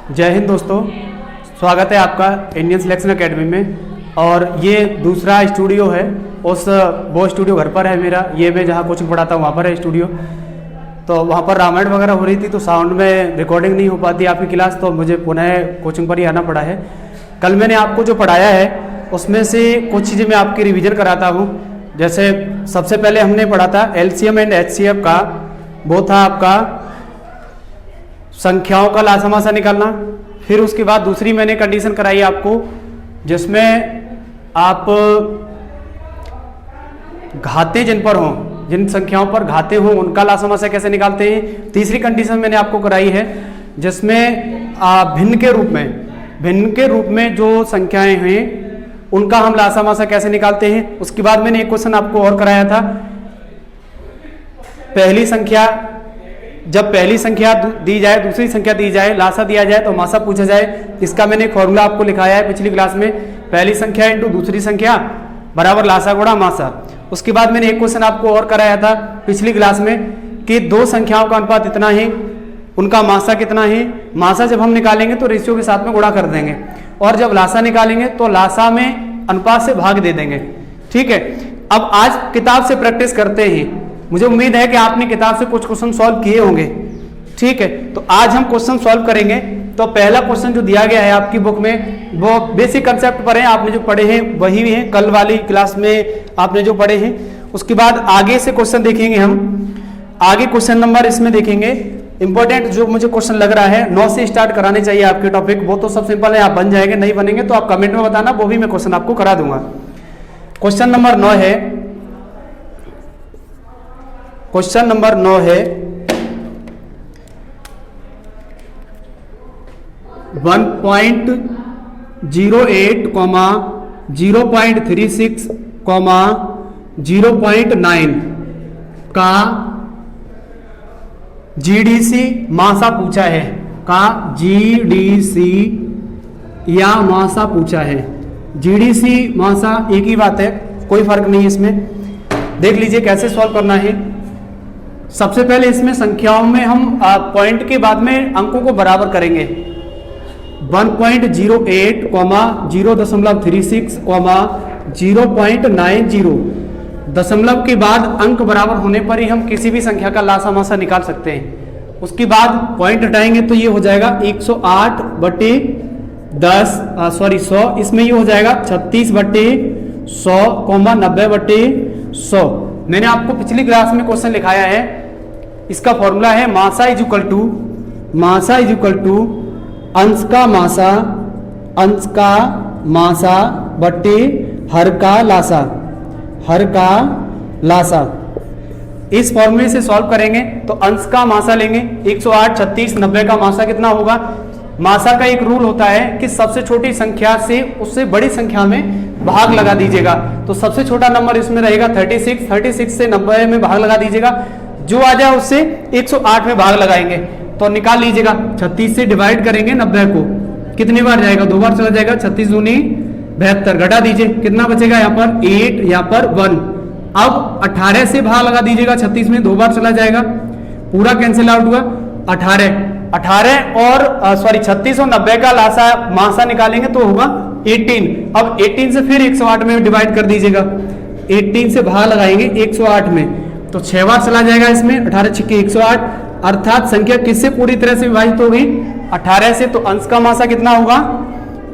जय हिंद दोस्तों, स्वागत है आपका इंडियन सिलेक्शन एकेडमी में। और ये दूसरा स्टूडियो है, वो स्टूडियो घर पर है मेरा। ये मैं जहाँ कोचिंग पढ़ाता हूँ वहाँ पर है स्टूडियो। तो वहाँ पर रामायण वगैरह हो रही थी तो साउंड में रिकॉर्डिंग नहीं हो पाती आपकी क्लास, तो मुझे पुनः कोचिंग पर ही आना पड़ा है। कल मैंने आपको जो पढ़ाया है उसमें से कुछ चीज़ें मैं आपकी रिवीजन कराता हूँ। जैसे सबसे पहले हमने पढ़ा था एलसीएम एंड एचसीएफ का, वो था आपका संख्याओं का लासामासा निकालना। फिर उसके बाद दूसरी मैंने कंडीशन कराई आपको जिसमें आप घाते जिन पर हों, जिन संख्याओं पर घाते हों उनका लासामासा कैसे निकालते हैं। तीसरी कंडीशन मैंने आपको कराई है जिसमें भिन्न के रूप में जो संख्याएं हैं उनका हम लासामासा कैसे निकालते हैं। उसके बाद मैंने एक क्वेश्चन आपको और कराया था, जब पहली संख्या दी जाए, दूसरी संख्या दी जाए, लासा दिया जाए तो मासा पूछा जाए। इसका मैंने एक फॉर्मूला आपको लिखाया है पिछली क्लास में, पहली संख्या इंटू दूसरी संख्या बराबर लासा गुणा मासा। उसके बाद मैंने एक क्वेश्चन आपको और कराया था पिछली क्लास में कि दो संख्याओं का अनुपात इतना है, उनका मासा कितना है। मासा जब हम निकालेंगे तो रेशियो के साथ में गुणा कर देंगे, और जब लासा निकालेंगे तो लासा में अनुपात से भाग दे देंगे। ठीक है, अब आज किताब से प्रैक्टिस करते हैं। मुझे उम्मीद है कि आपने किताब से कुछ क्वेश्चन सॉल्व किए होंगे। ठीक है, तो आज हम क्वेश्चन सॉल्व करेंगे। तो पहला क्वेश्चन जो दिया गया है आपकी बुक में वो बेसिक कंसेप्ट पर है, आपने जो पढ़े हैं वही भी हैं, कल वाली क्लास में आपने जो पढ़े हैं। उसके बाद आगे से क्वेश्चन देखेंगे हम। आगे क्वेश्चन नंबर इसमें देखेंगे इंपॉर्टेंट जो मुझे क्वेश्चन लग रहा है 9 से स्टार्ट कराने चाहिए आपके टॉपिक। वो तो सब सिंपल है, आप बन जाएंगे। नहीं बनेंगे तो आप कमेंट में बताना, वो भी मैं क्वेश्चन आपको करा दूंगा। क्वेश्चन नंबर 9 है 1.08, 0.36, 0.9 का जीडीसी मासा पूछा है, जीडीसी या मासा पूछा है। जीडीसी मासा एक ही बात है, कोई फर्क नहीं है इसमें। देख लीजिए कैसे सॉल्व करना है। सबसे पहले इसमें संख्याओं में हम पॉइंट के बाद में अंकों को बराबर करेंगे। 1.08, 0.36, 0.90 दशमलव के बाद अंक बराबर होने पर ही हम किसी भी संख्या का लासामासा निकाल सकते हैं। उसके बाद पॉइंट हटाएंगे तो ये हो जाएगा 100 इसमें ये हो जाएगा 36/100, 90/100। मैंने आपको पिछली क्लास में क्वेश्चन लिखाया है, इसका फॉर्मूला है मासा इज इक्वल टू अंश का मासा बटे हर का लासा। इस फॉर्मूले से सॉल्व करेंगे तो अंश का मासा लेंगे 108, 36, 90 का मासा कितना होगा। मासा का एक रूल होता है कि सबसे छोटी संख्या से उससे बड़ी संख्या में भाग लगा दीजिएगा। तो सबसे छोटा नंबर इसमें रहेगा 36 से 90 में भाग लगा दीजिएगा, जो आ जाए उससे 108 में भाग लगाएंगे। तो निकाल लीजिएगा 36 से डिवाइड करेंगे 90 को, कितनी बार जाएगा, 2 बार चला जाएगा। 36 दूनी 72, घटा दीजिए कितना बचेगा, यहाँ पर 8, यहाँ पर 1। अब 18 से भाग लगा दीजिएगा 36 में, 2 बार चला जाएगा, पूरा कैंसिल आउट हुआ। 36 और 90 का मासा निकालेंगे तो होगा 18। अब 18 से फिर 108 में डिवाइड कर दीजिएगा, 18 से भाग लगाएंगे 108 में तो 6 बार चला जाएगा इसमें। 18 × 108, अर्थात संख्या किससे पूरी तरह से विभाजित हो गई, 18 से। तो अंश का मासा कितना होगा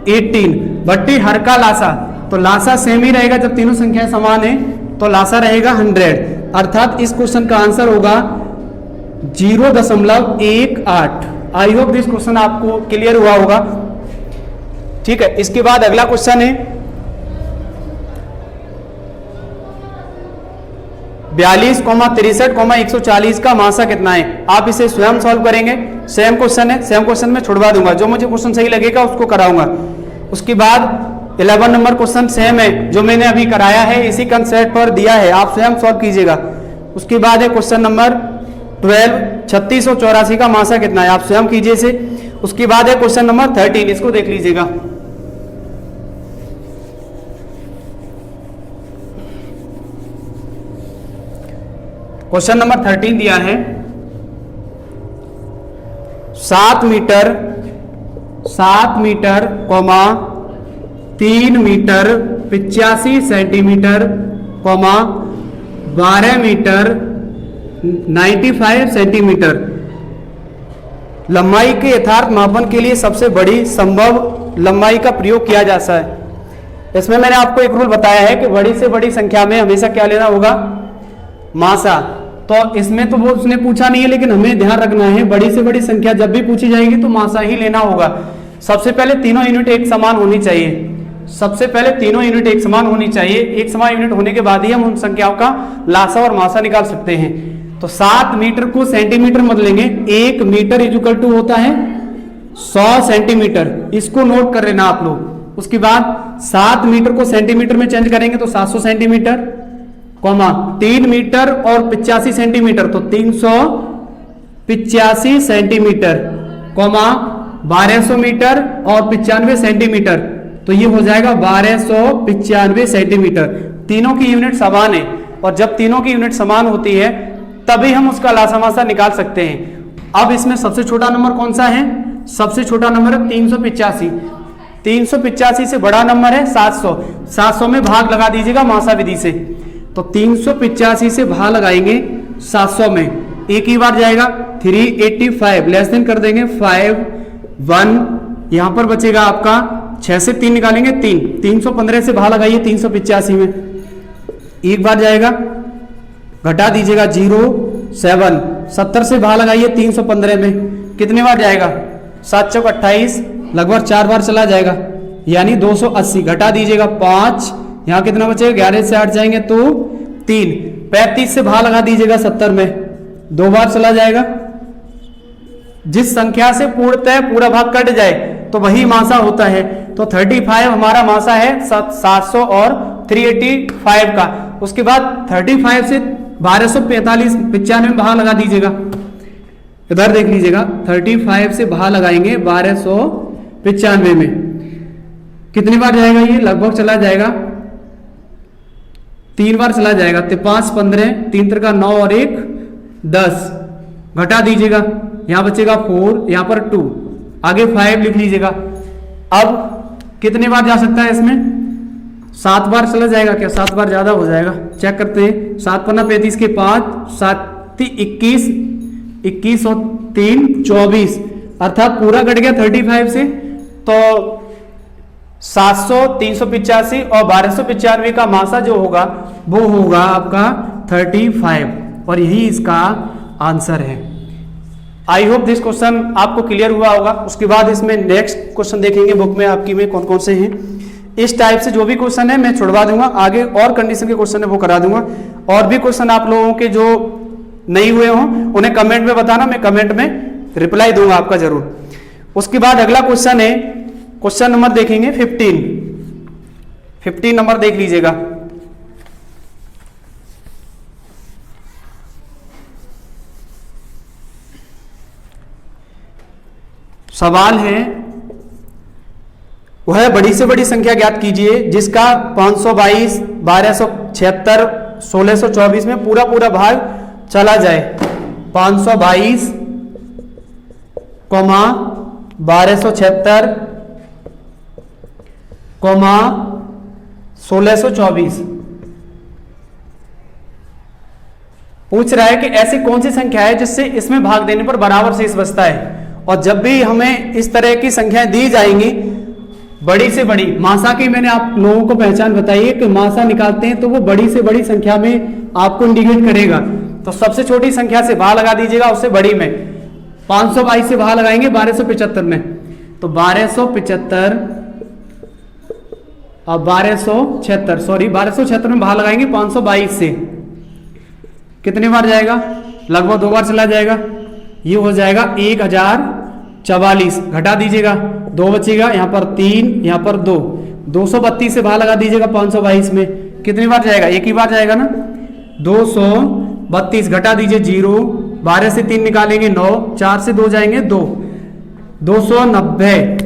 18 बट्टी हर का लासा। तो लासा सेम ही रहेगा, जब तीनों संख्याएं समान है तो लासा रहेगा 100। अर्थात इस क्वेश्चन का आंसर होगा 0.18। आई होप दिस क्वेश्चन आपको क्लियर हुआ होगा। ठीक है, इसके बाद अगला क्वेश्चन है 42, 63, 140 का मासा कितना है। आप इसे स्वयं सॉल्व करेंगे। सेम क्वेश्चन है, सेम क्वेश्चन में छुड़वा दूंगा, जो मुझे क्वेश्चन सही लगेगा उसको कराऊंगा। उसके बाद 11 नंबर क्वेश्चन सेम है, जो मैंने अभी कराया है इसी कंसेप्ट पर दिया है, आप स्वयं सॉल्व कीजिएगा। उसके बाद है क्वेश्चन नंबर 12, 36 और 84 का मासा कितना है, आप स्वयं कीजिए इसे। उसके बाद है क्वेश्चन नंबर 13, इसको देख लीजिएगा। क्वेश्चन नंबर 13 दिया है 7 metre 7 metre, 3 metre 85 centimetre, 12 metre 95 centimetre. लंबाई के यथार्थ मापन के लिए सबसे बड़ी संभव लंबाई का प्रयोग किया जाता है। इसमें मैंने आपको एक रूल बताया है कि बड़ी से बड़ी संख्या में हमेशा क्या लेना होगा, मासा। तो इसमें तो वो उसने पूछा नहीं है, लेकिन हमें ध्यान रखना है बड़ी से बड़ी संख्या जब भी पूछी जाएगी तो मासा ही लेना होगा। सबसे पहले तीनों यूनिट एक समान होनी चाहिए, सबसे पहले तीनों यूनिट एक समान होनी चाहिए। एक समान यूनिट होने के बाद ही हम उन संख्याओं का लासा और मासा निकाल सकते हैं। तो 7 मीटर को सेंटीमीटर में बदलेंगे, 1 मीटर इक्वल टू होता है 100 सेंटीमीटर, इसको नोट कर लेना आप लोग। उसके बाद 7 मीटर को सेंटीमीटर में चेंज करेंगे तो 700 सेंटीमीटर, 3 मीटर और 85 सेंटीमीटर तो 385 सेंटीमीटर, 1200 मीटर और 95 सेंटीमीटर तो ये हो जाएगा 1295 सेंटीमीटर। तीनों की यूनिट समान है, और जब तीनों की यूनिट समान होती है तभी हम उसका लासामासा निकाल सकते हैं। अब इसमें सबसे छोटा नंबर कौन सा है, सबसे छोटा नंबर है 385। 385 से बड़ा नंबर है 700। 700 में भाग लगा दीजिएगा मासा विधि से, तो 385 से भाग लगाएंगे 700 में, एक ही बार जाएगा 385, लेस देन कर देंगे 5 1, यहां पर बचेगा आपका 6 से 3 निकालेंगे 3, 315 से भाग लगाइए 385 में, एक बार जाएगा, घटा दीजिएगा 0 7, 70 से भाग लगाइए 315 में, कितने बार जाएगा 7 चौक 28, लगभग 4 बार चला जाएगा, यानी 280, घटा दीजिएगा 5, यहां कितना बचेगा 11 से 8 जाएंगे तो 3, 35 से भाग लगा दीजिएगा 70 में, 2 बार चला जाएगा। जिस संख्या से पूर्णतः पूरा भाग कट जाए तो वही मासा होता है। तो 35 हमारा मासा है 700 और 385 का। उसके बाद 35 से 1245 95 में भाग लगा दीजिएगा, इधर देख लीजिएगा 35 से भाग लगाएंगे 1295 में, कितनी बार जाएगा ये, लगभग चला जाएगा 3 बार चला जाएगा, 5 15, 3 3 का 9 और 1 10, घटा दीजिएगा, यहां बचेगा 4, यहां पर 2, आगे 5 लिख लीजिएगा। अब कितने बार जा सकता है इसमें, 7 बार चला जाएगा क्या, 7 बार ज्यादा हो जाएगा, चेक करते हैं। 7 पन्ना 35 के 5, 7 21, 21 और 3 24, अर्थात पूरा कट गया 35 से। तो 700, 385 और 1295 का मासा जो होगा वो होगा आपका 35, और यही इसका आंसर है। आई होप दिस क्वेश्चन आपको क्लियर हुआ होगा। उसके बाद इसमें नेक्स्ट क्वेश्चन देखेंगे बुक में आपकी में कौन कौन से हैं। इस टाइप से जो भी क्वेश्चन है मैं छुड़वा दूंगा, आगे और कंडीशन के क्वेश्चन है वो करा दूंगा। और भी क्वेश्चन आप लोगों के जो नहीं हुए हों उन्हें कमेंट में बताना, मैं कमेंट में रिप्लाई दूंगा आपका जरूर। उसके बाद अगला क्वेश्चन है, क्वेश्चन नंबर देखेंगे 15 नंबर देख लीजिएगा। सवाल है वह बड़ी से बड़ी संख्या ज्ञात कीजिए जिसका 522, 1276, 1624 में पूरा पूरा भाग चला जाए। 522, 1276, 1624 पूछ रहा है कि ऐसी कौन सी संख्या है जिससे इसमें भाग देने पर बराबर शेष बचता है। और जब भी हमें इस तरह की संख्याएं दी जाएंगी बड़ी से बड़ी, मासा की मैंने आप लोगों को पहचान बताई है कि मासा निकालते हैं तो वो बड़ी से बड़ी संख्या में आपको इंडिकेट करेगा। तो सबसे छोटी संख्या से भाग लगा दीजिएगा उससे बड़ी में। 522 से भाग लगाएंगे 1275 में, तो 1275 और 1276 में भाग लगाएंगे 522 से, कितने बार जाएगा, लगभग 2 बार चला जाएगा, ये हो जाएगा 1044, घटा दीजिएगा 2 बचेगा, यहाँ पर 3, यहाँ पर 2, 232 से भाग लगा दीजिएगा 522 में, कितनी बार जाएगा, एक ही बार जाएगा ना, 232, घटा दीजिए 0, 12 से 3 निकालेंगे 9, 4 से 2 जाएंगे 2, 290,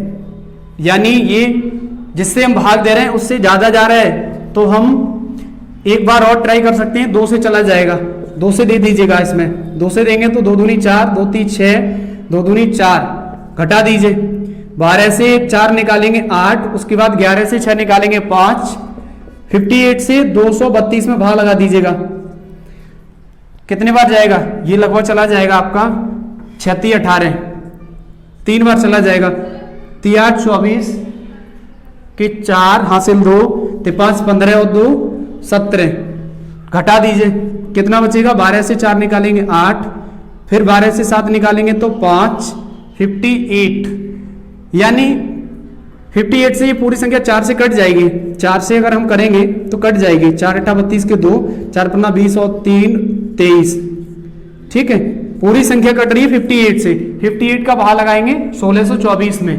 यानी ये जिससे हम भाग दे रहे हैं उससे ज्यादा जा रहा है। तो हम एक बार और ट्राई कर सकते हैं, 2 से चला जाएगा, 2 से दे दीजिएगा, इसमें 2 से देंगे तो 2 दूनी 4, 2 3 6, 2 दूनी 4, घटा दीजिए 12 से 4 निकालेंगे 8, उसके बाद 11 से 6 निकालेंगे 5, 58 से 232 में भाग लगा दीजिएगा, कितने बार जाएगा? ये लगभग चला जाएगा आपका 36 18, 3 बार चला जाएगा। 3 24 के 4 हासिल 2, 5 15 और 2 17, घटा दीजिए कितना बचेगा? 12 से 4 निकालेंगे 8, फिर 12 से 7 निकालेंगे तो 5, 58, यानी 58 से ये पूरी संख्या 4 से कट जाएगी। 4 से अगर हम करेंगे तो कट जाएगी। 4 8 32 के 2, 4 15 20 और 3 23, ठीक है। पूरी संख्या कट रही है 58 से। 58 का भाग लगाएंगे 1624 में,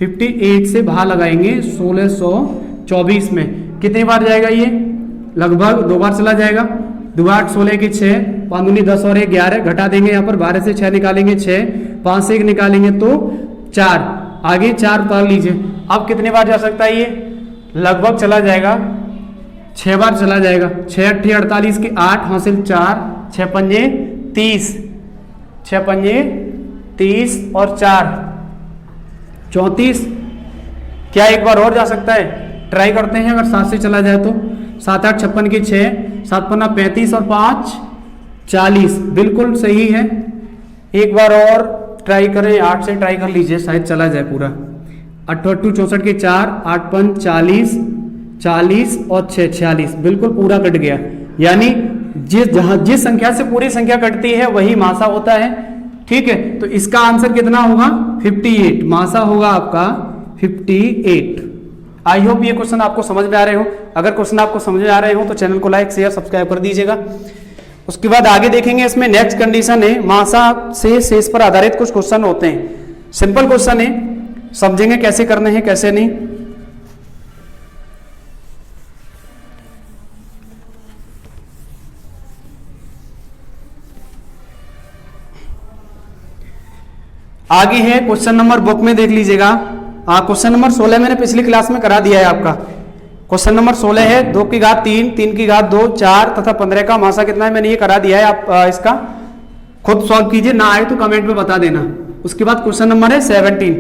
58 से भाग लगाएंगे 1624 में, कितनी बार जाएगा? ये लगभग 2 बार चला जाएगा। 2 8 16 के 6, 5 दूनी 10 और 1 11, घटा देंगे यहाँ पर। 12 से 6 निकालेंगे 6, 5 से 1 निकालेंगे तो 4, आगे 4 उतार लीजिए। अब कितने बार जा सकता है? ये लगभग चला जाएगा 6 बार चला जाएगा। 6 8 48 के 8 हासिल 4, 6 पंजे 30, 6 पंजे 30 और 4 34। क्या एक बार और जा सकता है? ट्राई करते हैं, अगर 7 से चला जाए तो 7 8 56 के 6, 7 पन्ना 35 और 5 40, बिल्कुल सही है। एक बार और ट्राई करें, 8 से ट्राई कर लीजिए, शायद चला जाए पूरा। 8 8 64 के 4, 8 5 40, 40 और 6 46, बिल्कुल पूरा कट गया। यानी जिस संख्या से पूरी संख्या कटती है वही मासा होता है, ठीक है। तो इसका आंसर कितना होगा? 58, मासा होगा आपका 58। आई होप ये क्वेश्चन आपको समझ में आ रहे हो। अगर क्वेश्चन आपको समझ में आ रहे हो तो चैनल को लाइक शेयर सब्सक्राइब कर दीजिएगा। उसके बाद आगे देखेंगे, इसमें नेक्स्ट कंडीशन है, मासा से शेष पर आधारित कुछ क्वेश्चन होते हैं। सिंपल क्वेश्चन है, समझेंगे कैसे करने हैं कैसे नहीं। आगे है क्वेश्चन नंबर, बुक में देख लीजिएगा। क्वेश्चन नंबर 16 मैंने पिछली क्लास में करा दिया है आपका। क्वेश्चन नंबर 16 है 2 की घात 3, 3 की घात 2, 4 तथा 15 का मासा कितना है, मैंने ये करा दिया है। आप इसका खुद सॉल्व कीजिए, ना आए तो कमेंट में बता देना। उसके बाद क्वेश्चन नंबर है 17।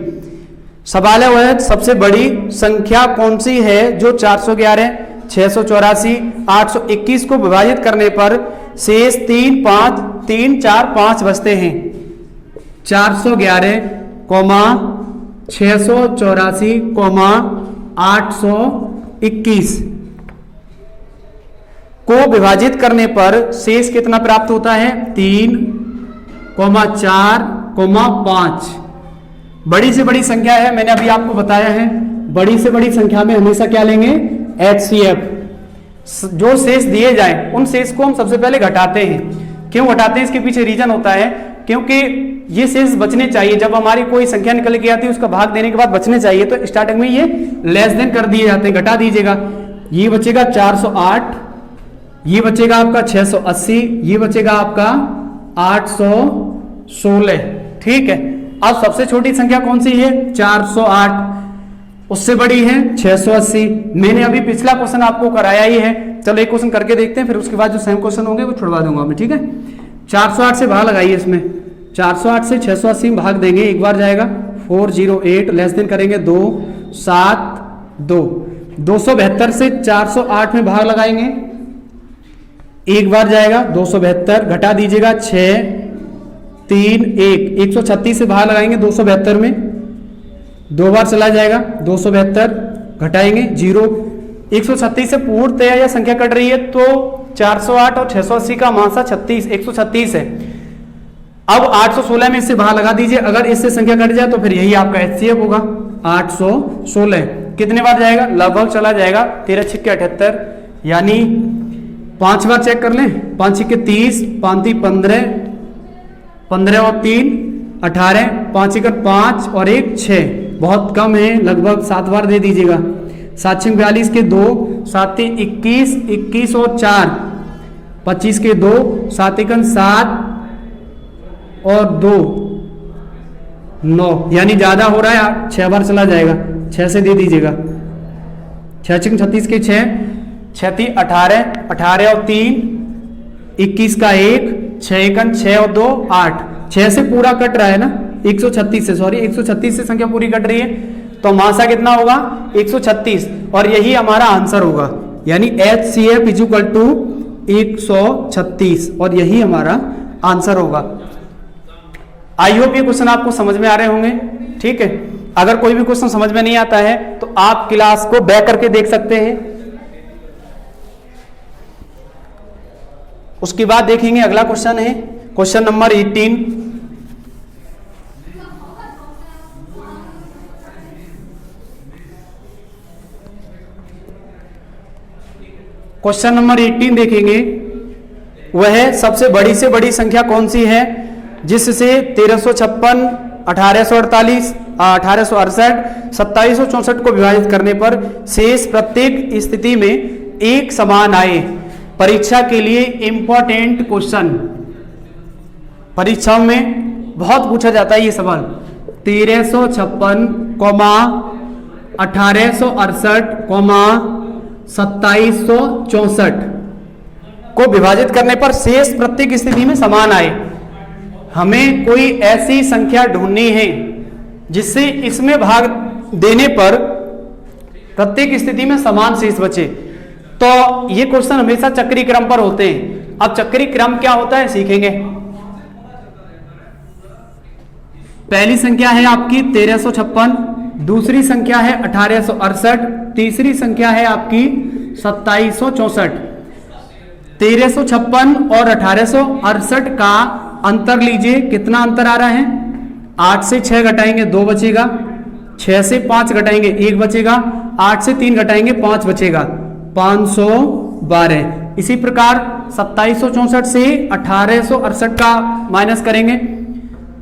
सवाल है वह सबसे बड़ी संख्या कौन सी है जो 411, 684, 821 को विभाजित करने पर शेष 3 5 3 4 5 बचते हैं। 411, 684, 821 को विभाजित करने पर शेष कितना प्राप्त होता है? 3, 4, 5। बड़ी से बड़ी संख्या है, मैंने अभी आपको बताया है। बड़ी से बड़ी संख्या में हमेशा क्या लेंगे? HCF। जो शेष दिए जाए उन शेष को हम सबसे पहले घटाते हैं। क्यों घटाते हैं? इसके पीछे रीजन होता है, क्योंकि ये शेष बचने चाहिए। जब हमारी कोई संख्या निकल के आती है उसका भाग देने के बाद बचने चाहिए, तो स्टार्टिंग में ये लेस देन कर दिए जाते हैं, घटा दीजिएगा। ये बचेगा 408, ये बचेगा आपका 680, ये बचेगा आपका 816, ठीक है। अब सबसे छोटी संख्या कौन सी है? 408, उससे बड़ी है 680। मैंने अभी पिछला क्वेश्चन आपको कराया ही है। चलो एक क्वेश्चन करके देखते हैं, फिर उसके बाद जो सेम क्वेश्चन होंगे वो छुड़वा दूंगा मैं, ठीक है। 408 से भाग लगाइए इसमें। 408 से 680 में भाग देंगे, एक बार जाएगा 408, लेस देन करेंगे 2 7 2। 272 से 408 में भाग लगाएंगे, एक बार जाएगा 272, घटा दीजिएगा 6 3 1। 136 से भाग लगाएंगे 272 में, 2 बार चला जाएगा 272, घटाएंगे 0। 136 से पूर्णतया यह संख्या कट रही है, तो 408 और 680 का मासा 136 है। अब 816 में इससे भाग लगा दीजिए, अगर इससे संख्या कट जाए तो फिर यही आपका HCF होगा 816। कितने बार जाएगा? लगभग चला जाएगा 13 6 के 78, यानी 5 बार चेक कर लें। 5 6 के 30, 5 3 15, 15 और 3 18, 5 1 5 और 1 6, बहुत कम है, लगभग 7 बार दे दीजिएगा। 7 6 42 के 2, 7 3 21, 21 और 4 25 के 2, 7 1 7 और 2 9, यानी ज्यादा हो रहा है, 6 बार चला जाएगा, 6 से दे दीजिएगा। 6 6 36 के 6, 6 3 18, 18 और 3 21 का 1, 6 1 6 और 2 8, 6 से पूरा कट रहा है ना, 136 से, सॉरी 136 से संख्या पूरी कट रही है, तो मासा कितना होगा 136, और यही हमारा आंसर होगा, यानी HCF इज इक्वल टू 136, और यही हमारा आंसर होगा। आई होप ये क्वेश्चन आपको समझ में आ रहे होंगे। ठीक है, अगर कोई भी क्वेश्चन समझ में नहीं आता है तो आप क्लास को बैक करके देख सकते हैं। उसके बाद देखेंगे अगला क्वेश्चन है क्वेश्चन नंबर 18। क्वेश्चन नंबर 18 देखेंगे, वह सबसे बड़ी से बड़ी संख्या कौन सी है जिससे 1356, 1848, 1868, 2764 को विभाजित करने पर शेष प्रत्येक स्थिति में एक समान आए। परीक्षा के लिए इंपॉर्टेंट क्वेश्चन, परीक्षाओं में बहुत पूछा जाता है ये सवाल। 1356, 1868, 2764 को विभाजित करने पर शेष प्रत्येक स्थिति में समान आए। हमें कोई ऐसी संख्या ढूंढनी है जिससे इसमें भाग देने पर प्रत्येक स्थिति में समान शेष बचे। तो ये क्वेश्चन हमेशा चक्रीय क्रम पर होते हैं। अब चक्रीय क्रम क्या होता है सीखेंगे। पहली संख्या है आपकी 1356, दूसरी संख्या है 1868, तीसरी संख्या है आपकी 2764। 1356 और 1868 का अंतर लीजिए, कितना अंतर आ रहा है। 8 से 6 घटाएंगे 2 बचेगा, 6 से 5 घटाएंगे 1 बचेगा, 8 से 3 घटाएंगे 5 बचेगा, 512। इसी प्रकार 2764 से 1868 का माइनस करेंगे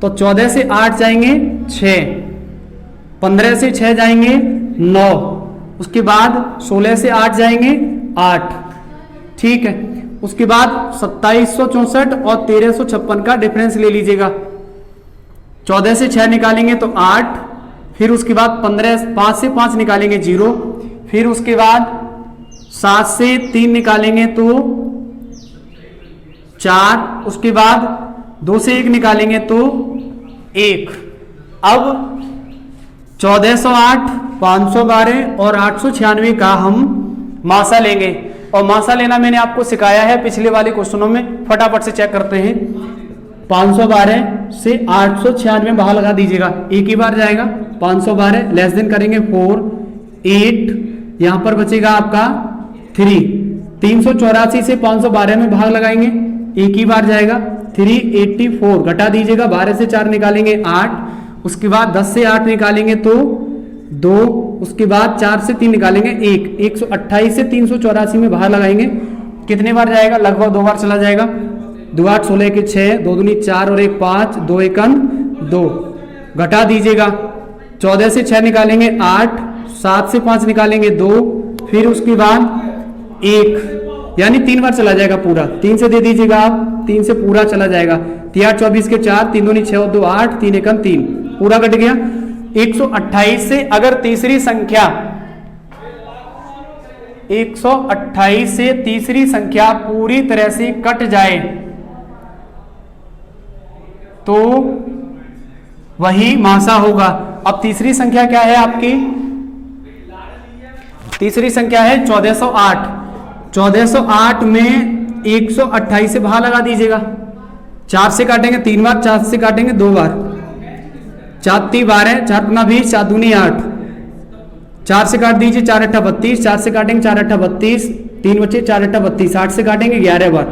तो 14 से 8 जाएंगे 6, 15 से 6 जाएंगे 9, उसके बाद 16 से 8 जाएंगे 8। ठीक है, उसके बाद 2764 और 1356 का डिफरेंस ले लीजिएगा। 14 से 6 निकालेंगे तो 8, फिर उसके बाद 5 से 5 निकालेंगे 0, फिर उसके बाद 7 से 3 निकालेंगे तो 4, उसके बाद 2 से 1 निकालेंगे तो 1। अब 1408, 512 और 896 का हम मासा लेंगे, और मासा लेना मैंने आपको सिखाया है पिछले वाले क्वेश्चनों में। फटाफट से चेक करते हैं। 512 से 896 बाहर लगा दीजिएगा, एक ही बार जाएगा। 512 लेस देन करेंगे 4, 8, यहां पर बचेगा आपका 3। 384 से 512 में भाग लगाएंगे, एक ही बार जाएगा। 384 घटा दीजिएगा, 12 से 4 निकालेंगे 8, उसके बाद 10 से 8 निकालेंगे तो 2, उसके बाद 4 से 3 निकालेंगे 1। 128 से 384 में बाहर लगाएंगे, कितने बार जाएगा, लगभग 2 बार चला जाएगा। 2 8 16 के 6, 2 दूनी 4 और 1 5, 2 1 2, घटा दीजिएगा। 14 से 6 निकालेंगे 8, 7 से 5 निकालेंगे 2, फिर उसके बाद 1, यानी 3 बार चला जाएगा पूरा। 3 से दे दीजिएगा आप, 3 से पूरा चला जाएगा। 3 8 24 के 4, 3 दूनी 6 और 2 8, 3 1 3, पूरा कट गया। 128 से अगर तीसरी संख्या 128 से तीसरी संख्या पूरी तरह से कट जाए तो वही मासा होगा। अब तीसरी संख्या क्या है आपकी, तीसरी संख्या है 1408। 1408 में 128 से बाहर लगा दीजिएगा। 4 से काटेंगे 3 बार, 4 से काटेंगे 2 बार, 4 3 12, 4 गुना 20, 4 दूनी 8, 4 से काट दीजिए 4 8 32, 4 से काटेंगे 4 8 32, 3 बचे 4 8 32, 8 से काटेंगे 11 बार,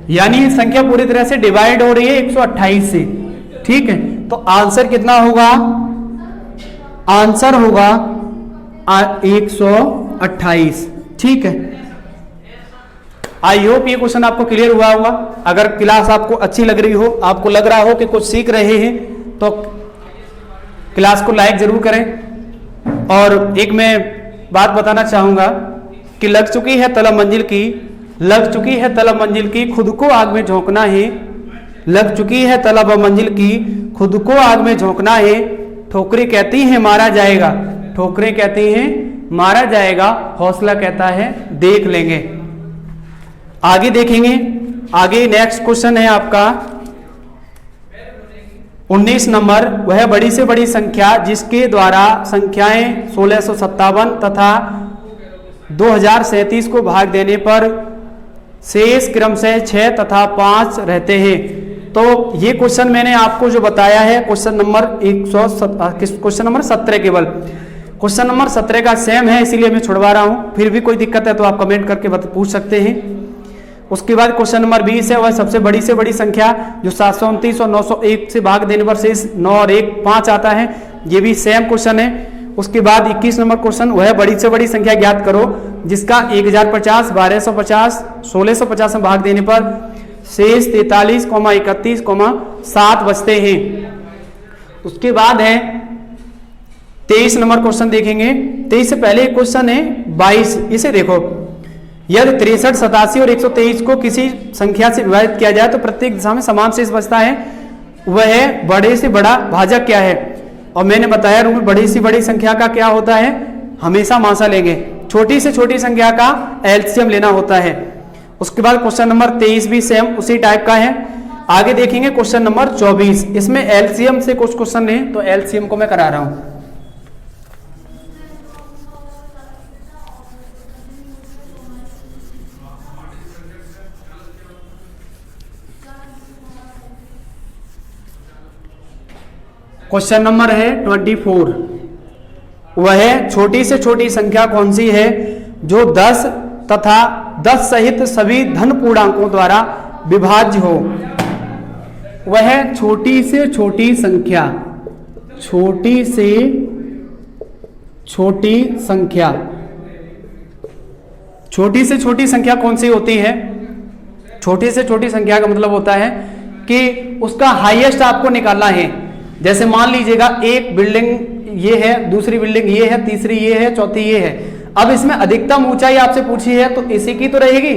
यानी संख्या पूरी तरह से डिवाइड हो रही है 128 से। ठीक है, तो आंसर कितना होगा, आंसर होगा 128। ठीक है, आई होप ये क्वेश्चन आपको क्लियर हुआ होगा। अगर क्लास आपको अच्छी लग रही हो, आपको लग रहा हो कि कुछ सीख रहे हैं, तो क्लास को लाइक जरूर करें। और एक मैं बात बताना चाहूंगा कि लग चुकी है तलब मंजिल की, लग चुकी है तलब मंजिल की, खुद को आग में झोंकना है। लग चुकी है तलब मंजिल की, खुद को आग में झोंकना है। ठोकरें कहती हैं मारा जाएगा, ठोकरें कहती हैं मारा जाएगा, हौसला कहता है देख लेंगे। आगे देखेंगे, आगे नेक्स्ट क्वेश्चन है आपका 19 नंबर, वह बड़ी से बड़ी संख्या जिसके द्वारा संख्याएं 1657 तथा 2037 को भाग देने पर शेष क्रम से 6 तथा 5 रहते हैं। तो ये क्वेश्चन मैंने आपको जो बताया है क्वेश्चन नंबर 17 केवल क्वेश्चन नंबर 17 का सेम है, इसीलिए मैं छुड़वा रहा हूं। फिर भी कोई दिक्कत है तो आप कमेंट करके पूछ सकते हैं। उसके बाद क्वेश्चन नंबर 20 है, वह सबसे बड़ी से बड़ी संख्या जो 729 और 901 से भाग देने पर शेष 9 और 1 5 आता है, ये भी सेम क्वेश्चन है। उसके बाद 21 नंबर क्वेश्चन, वह बड़ी से बड़ी संख्या ज्ञात करो जिसका 1050, 1250, 1650 में भाग देने पर शेष 43, 31, 7 बचते हैं। उसके बाद है 23 नंबर क्वेश्चन देखेंगे। 23 से पहले एक क्वेश्चन है 22, इसे देखो। यदि 63, 87 और 123 को किसी संख्या से विभाजित किया जाए तो प्रत्येक दिशा में समान शेष बचता है, वह बड़े से बड़ा भाजक क्या है? और मैंने बताया रूल, बड़ी से बड़ी संख्या का क्या होता है, हमेशा मासा लेंगे, छोटी से छोटी संख्या का एलसीएम लेना होता है। उसके बाद क्वेश्चन नंबर 23 भी सेम उसी टाइप का है। आगे देखेंगे क्वेश्चन नंबर 24, इसमें एलसीएम से कुछ क्वेश्चन है, तो एलसीएम को मैं करा रहा हूं। क्वेश्चन नंबर है 24, वह छोटी से छोटी संख्या कौन सी है जो 10 तथा 10 सहित सभी धन पूर्णांकों द्वारा विभाज्य हो? वह छोटी से छोटी संख्या, छोटी से छोटी संख्या, छोटी से छोटी संख्या कौन सी होती है? छोटी से छोटी संख्या का मतलब होता है कि उसका हाईएस्ट आपको निकालना है। जैसे मान लीजिएगा एक बिल्डिंग ये है, दूसरी बिल्डिंग ये है, तीसरी ये है, चौथी ये है। अब इसमें अधिकतम ऊंचाई आपसे पूछी है तो इसी की तो रहेगी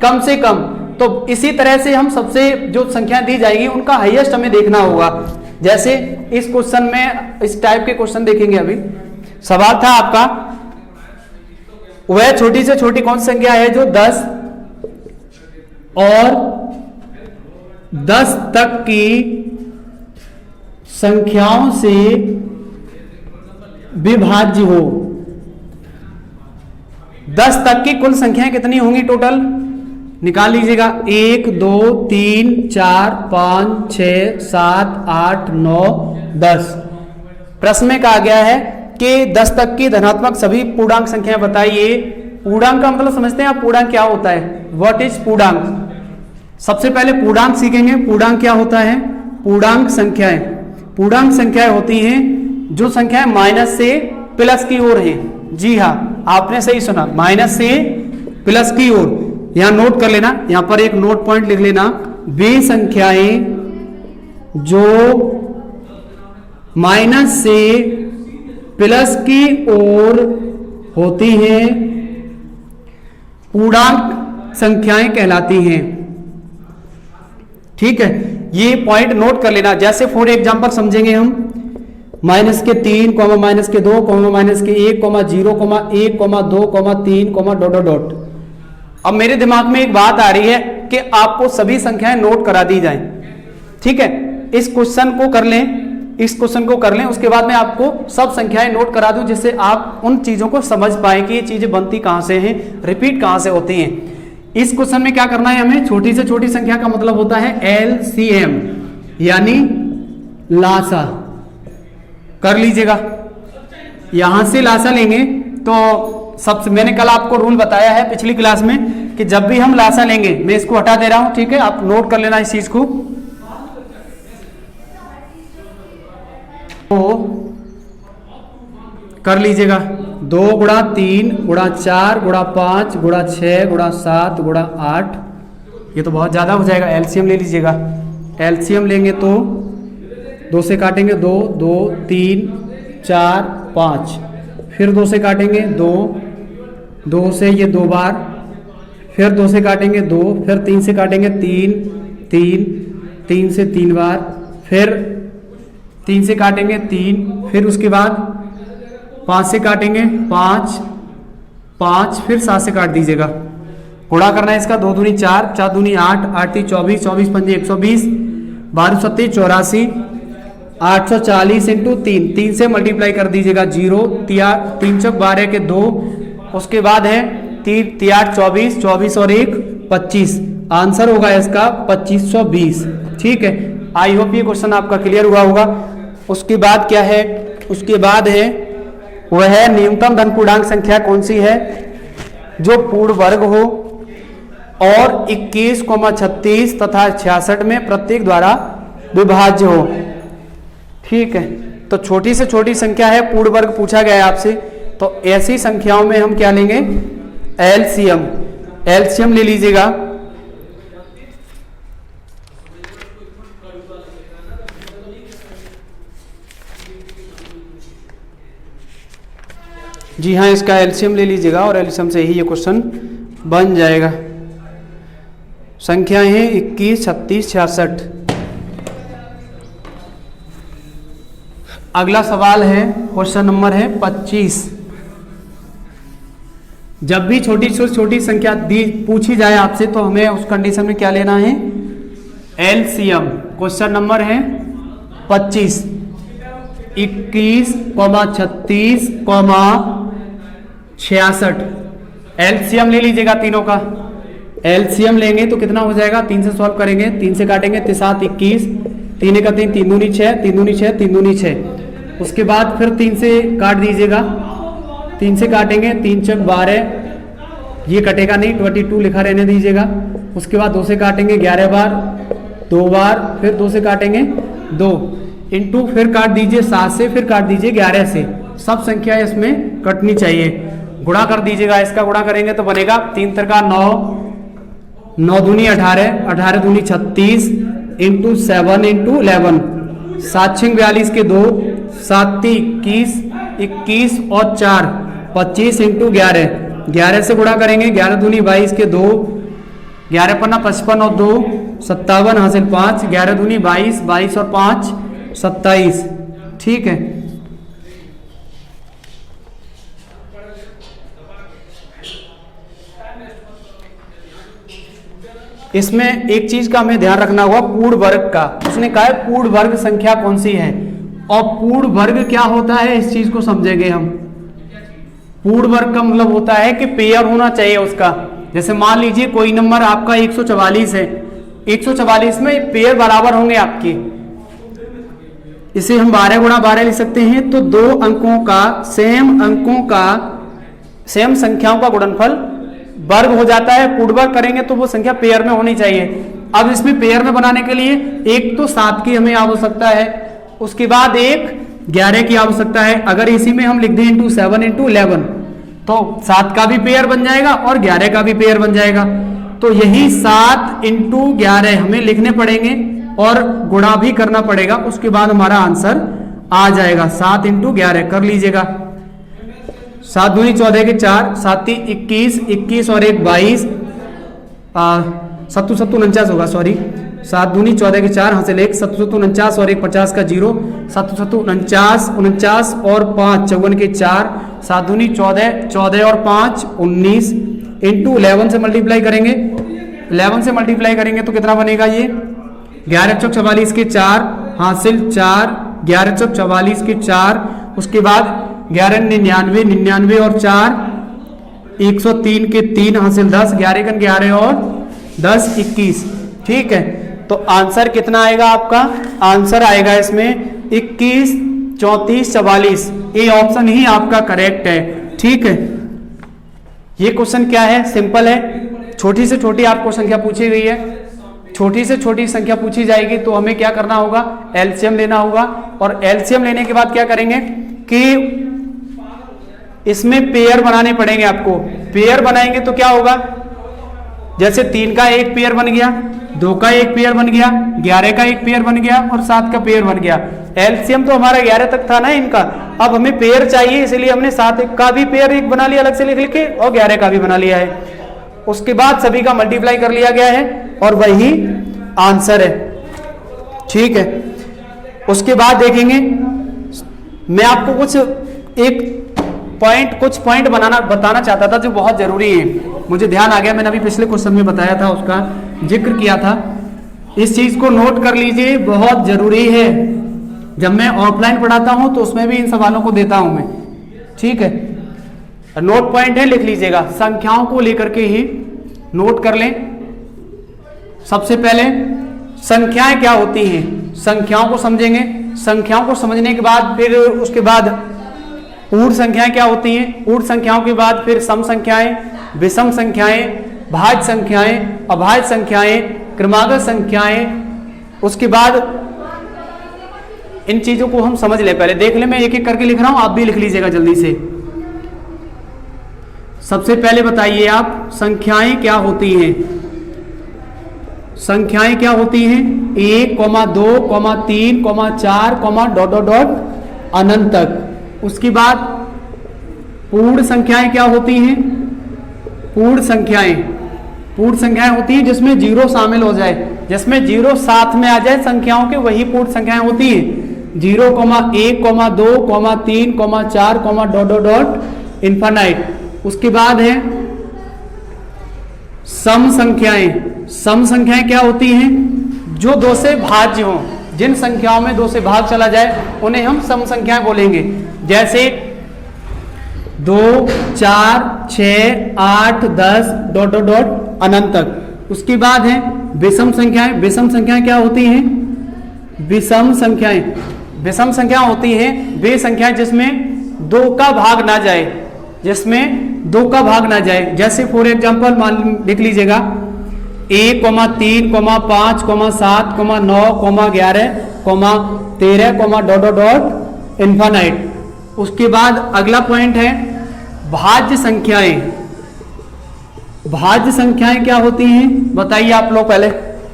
कम से कम। तो इसी तरह से हम सबसे जो संख्या दी जाएगी उनका हाईएस्ट हमें देखना होगा। जैसे इस क्वेश्चन में इस टाइप के क्वेश्चन देखेंगे। अभी सवाल था आपका, वह छोटी से छोटी कौन सी संख्या है जो 10 और 10 तक की संख्याओं से विभाज्य हो? 10 तक की कुल संख्याएं कितनी होंगी टोटल? निकाल लीजिएगा। 1 2 3 4 5 6 7 8 9 10। प्रश्न में कहा गया है कि 10 तक की धनात्मक सभी पूर्णांक संख्याएं बताइए। पूर्णांक का मतलब समझते हैं आप? पूर्णांक क्या होता है? व्हाट इज पूर्णांक? सबसे पहले पूर्णांक सीखेंगे। पूर्णांक क्या होता है? पूर्णांक संख्याएं, पूर्णांक संख्याएं होती हैं जो संख्याएं माइनस से प्लस की ओर हैं। जी हाँ, आपने सही सुना, माइनस से प्लस की ओर। यहां नोट कर लेना, यहां पर एक नोट पॉइंट लिख लेना। वे संख्याएं जो माइनस से प्लस की ओर होती हैं पूर्णांक संख्याएं कहलाती हैं। ठीक है, ये पॉइंट नोट कर लेना। जैसे फॉर एग्जांपल समझेंगे हम, माइनस के 3, माइनस के 2, माइनस के 1, 0, 1, 2, 3, डॉट डॉट डॉट। अब मेरे दिमाग में एक बात आ रही है कि आपको सभी संख्याएं नोट करा दी जाएं। ठीक है, इस क्वेश्चन को कर लें, इस क्वेश्चन को कर लें, उसके बाद मैं आपको सब संख्याएं नोट करा दूं जिससे आप उन चीजों को समझ पाएं कि ये चीजें बनती कहां से हैं, रिपीट कहां से होती हैं। इस क्वेश्चन में क्या करना है हमें? छोटी से छोटी संख्या का मतलब होता है एलसीएम, यानी लासा। कर लीजिएगा, यहां से लासा लेंगे तो सबसे, मैंने कल आपको रूल बताया है पिछली क्लास में कि जब भी हम लासा लेंगे, मैं इसको हटा दे रहा हूं, ठीक है, आप नोट कर लेना इस चीज को। तो कर लीजिएगा 2 गुणा 3 गुणा 4 गुणा 5 गुणा 6 गुणा 7 गुणा 8, ये तो बहुत ज्यादा हो जाएगा। एलसीएम ले लीजिएगा। एलसीएम लेंगे तो 2 से काटेंगे 2, 2 3 4 5, फिर 2 से काटेंगे 2, 2 से ये 2 बार, फिर 2 से काटेंगे 2, फिर 3 से काटेंगे 3, 3, 3 से 3 बार, फिर 3 से काटेंगे 3, फिर उसके बाद 5 से काटेंगे 5, 5, फिर 7 से काट दीजिएगा। गुणा करना है इसका, 2 दूनी 4, 4 दूनी 8, 8 × 3 = 24, 24 × 5 = 120, 12 × 7 = 84, 840 इंटू 3 से मल्टीप्लाई कर दीजिएगा 0, 3 चौक 12 के 2, उसके बाद है 3 8 24, 24 और 1 25, आंसर होगा इसका 2520। ठीक है, आई होप ये क्वेश्चन आपका क्लियर हुआ होगा। उसके बाद क्या है, उसके बाद है वह है न्यूनतम धन पूर्णांक संख्या कौन सी है जो पूर्ण वर्ग हो और 21, 36 तथा 66 में प्रत्येक द्वारा विभाज्य हो। ठीक है, तो छोटी से छोटी संख्या है, पूर्ण वर्ग पूछा गया है आपसे, तो ऐसी संख्याओं में हम क्या लेंगे, एलसीएम। एलसीएम ले लीजिएगा। जी हाँ, इसका एलसीएम ले लीजिएगा और एलसीएम से ही ये क्वेश्चन बन जाएगा। संख्याएं हैं 21, 36, 66। अगला सवाल है, क्वेश्चन नंबर है 25। जब भी छोटी से छोटी संख्या पूछी जाए आपसे तो हमें उस कंडीशन में क्या लेना है, एलसीएम। क्वेश्चन नंबर है 25, 21, 36, 66। एलसीएम ले लीजिएगा तीनों का। एलसीएम लेंगे तो कितना हो जाएगा, 3 से सॉल्व करेंगे, 3 से काटेंगे 7 21, 3 का 3, 3 दूनी 6, 3 दूनी 6, 3 दूनी 6। उसके बाद फिर 3 से काट दीजिएगा, 3 से काटेंगे, 3 चौक 12, ये कटेगा नहीं, 22 लिखा रहने दीजिएगा। उसके बाद 2 से काटेंगे 11 बार, 2 बार, फिर 2 से काटेंगे 2 इंटू, फिर काट दीजिए 7 से, फिर काट दीजिए 11 से। सब संख्या इसमें कटनी चाहिए। गुणा कर दीजिएगा, इसका गुणा करेंगे तो बनेगा 3 त्रिका 9, 9 दूनी 18, 18 दूनी 36 इंटू 7 इंटू 11, 7 6 42 के 2, 7 21, 21 और 4 25 इंटू 11, 11 से गुणा करेंगे, 11 दूनी 22 के 2, 11 पन्ना 55 और 2 57 हासिल 5, 11 दूनी 22, 22 और 5 27। ठीक है, इसमें एक चीज का हमें ध्यान रखना होगा, पूर्ण वर्ग का। उसने कहा है पूर्ण वर्ग संख्या कौन सी है, और पूर्ण वर्ग क्या होता है इस चीज को समझेंगे हम। पूर्ण वर्ग का मतलब होता है कि पेयर होना चाहिए उसका। जैसे मान लीजिए कोई नंबर आपका 144 है, 144 में पेयर बराबर होंगे आपके, इसे हम 12 गुणा 12 लिख सकते हैं। तो 2 अंकों का सेम संख्याओं का गुणनफल वर्ग हो जाता है। पूर्ण वर्ग करेंगे तो वो संख्या पेयर में होनी चाहिए। अब इसमें पेयर में बनाने के लिए एक तो 7 की हमें आवश्यकता है, उसके बाद एक 11 की आवश्यकता है। अगर इसी में हम लिख दें इंटू 7 इंटू 11 तो 7 का भी पेयर बन जाएगा और 11 का भी पेयर बन जाएगा। तो यही 7 इंटू 11 हमें लिखने पड़ेंगे और गुणा भी करना पड़ेगा, उसके बाद हमारा आंसर आ जाएगा। 7 इंटू 11 कर लीजिएगा। 7 दूनी 14 के 4, 7 21, 21 और 1 22, 7 7 49 होगा, सॉरी। 7 दूनी 14 के 4 हासिल 1, 7 7 49 और 1 50 का 0, 7 7 49, 49 और 5 54 के 4, 7 दूनी 14, 14 और 5 19 इंटू 11 से मल्टीप्लाई करेंगे। 11 से मल्टीप्लाई करेंगे तो कितना बनेगा, ये 11 चौक 44 के 4 हासिल 4, 11 चौक 44 के 4, उसके बाद 11 99, 99 और 4 103 के 3 हासिल 10, 11 का 11 और 10 21। ठीक है, तो आंसर कितना आएगा आपका, आंसर आएगा इसमें 21 34 44। ये ऑप्शन ही आपका करेक्ट है। ठीक है, ये क्वेश्चन क्या है, सिंपल है। छोटी से छोटी आपको संख्या पूछी गई है, छोटी से छोटी संख्या पूछी जाएगी तो हमें क्या करना होगा, एलसीएम लेना होगा। और एलसीएम लेने के बाद क्या करेंगे कि इसमें पेयर बनाने पड़ेंगे आपको। पेयर बनाएंगे तो क्या होगा, जैसे 3 का एक पेयर बन गया, 2 का एक पेयर बन गया, 11 का एक पेयर बन गया और 7 का पेयर बन गया। एलसीएम तो हमारा 11 तक था ना इनका, अब हमें पेयर चाहिए, इसलिए हमने 7 का भी पेयर एक बना लिया अलग से लिख के, और 11 का भी बना लिया है। उसके बाद सभी का मल्टीप्लाई कर लिया गया है और वही आंसर है। ठीक है, उसके बाद देखेंगे, मैं आपको कुछ पॉइंट बताना चाहता था जो बहुत जरूरी है, मुझे ध्यान आ गया, मैंने अभी पिछले क्वेश्चन में बताया था, उसका जिक्र किया था। इस चीज को नोट कर लीजिए, बहुत जरूरी है। जब मैं ऑफलाइन पढ़ाता हूं तो उसमें भी इन सवालों को देता हूं मैं, ठीक है। नोट पॉइंट है, लिख लीजिएगा, संख्याओं को लेकर के ही नोट कर लें। सबसे पहले संख्याएं क्या होती हैं, संख्याओं को समझेंगे। संख्याओं को समझने के बाद फिर उसके बाद पूर्ण संख्याएं क्या होती हैं, पूर्ण संख्याओं के बाद फिर सम संख्याएं, विषम संख्याएं, भाज्य संख्याएं, अभाज्य संख्याएं, क्रमागत संख्याएं। उसके बाद इन चीजों को हम समझ ले, पहले देख ले, मैं एक एक करके लिख रहा हूं, आप भी लिख लीजिएगा जल्दी से। सबसे पहले बताइए आप, संख्याएं क्या होती हैं। संख्याएं क्या होती हैं, 1, 2, 3, 4, डॉट डॉट डॉट अनंत तक। उसके बाद पूर्ण संख्याएं क्या होती हैं, पूर्ण संख्याएं होती हैं जिसमें जीरो शामिल हो जाए, जिसमें जीरो साथ में आ जाए संख्याओं के, वही पूर्ण संख्याएं होती हैं। 0, 1, 2, 3, 4, डॉट डॉट डॉट इनफाइनाइट। उसके बाद है सम संख्याएं। सम संख्याएं क्या होती हैं, जो दो से भाज्य हो, जिन संख्याओं में दो से भाग चला जाए उन्हें हम सम संख्याएं बोलेंगे। जैसे 2, 4, 6, 8, 10 डॉट डॉट डॉट अनंत तक। उसके बाद है विषम संख्याएं। विषम संख्याएं क्या होती हैं, विषम संख्या होती है वे संख्याएं जिसमें दो का भाग ना जाए, जिसमें दो का भाग ना जाए। जैसे फॉर एग्जांपल मान लिख लीजिएगा 1, 3, 5, 7, 9, 11, 13, डॉट डॉट डॉट इनफाइनाइट। उसके बाद अगला पॉइंट है भाज्य संख्याएं। भाज्य संख्याएं क्या होती हैं, बताइए आप लोग, पहले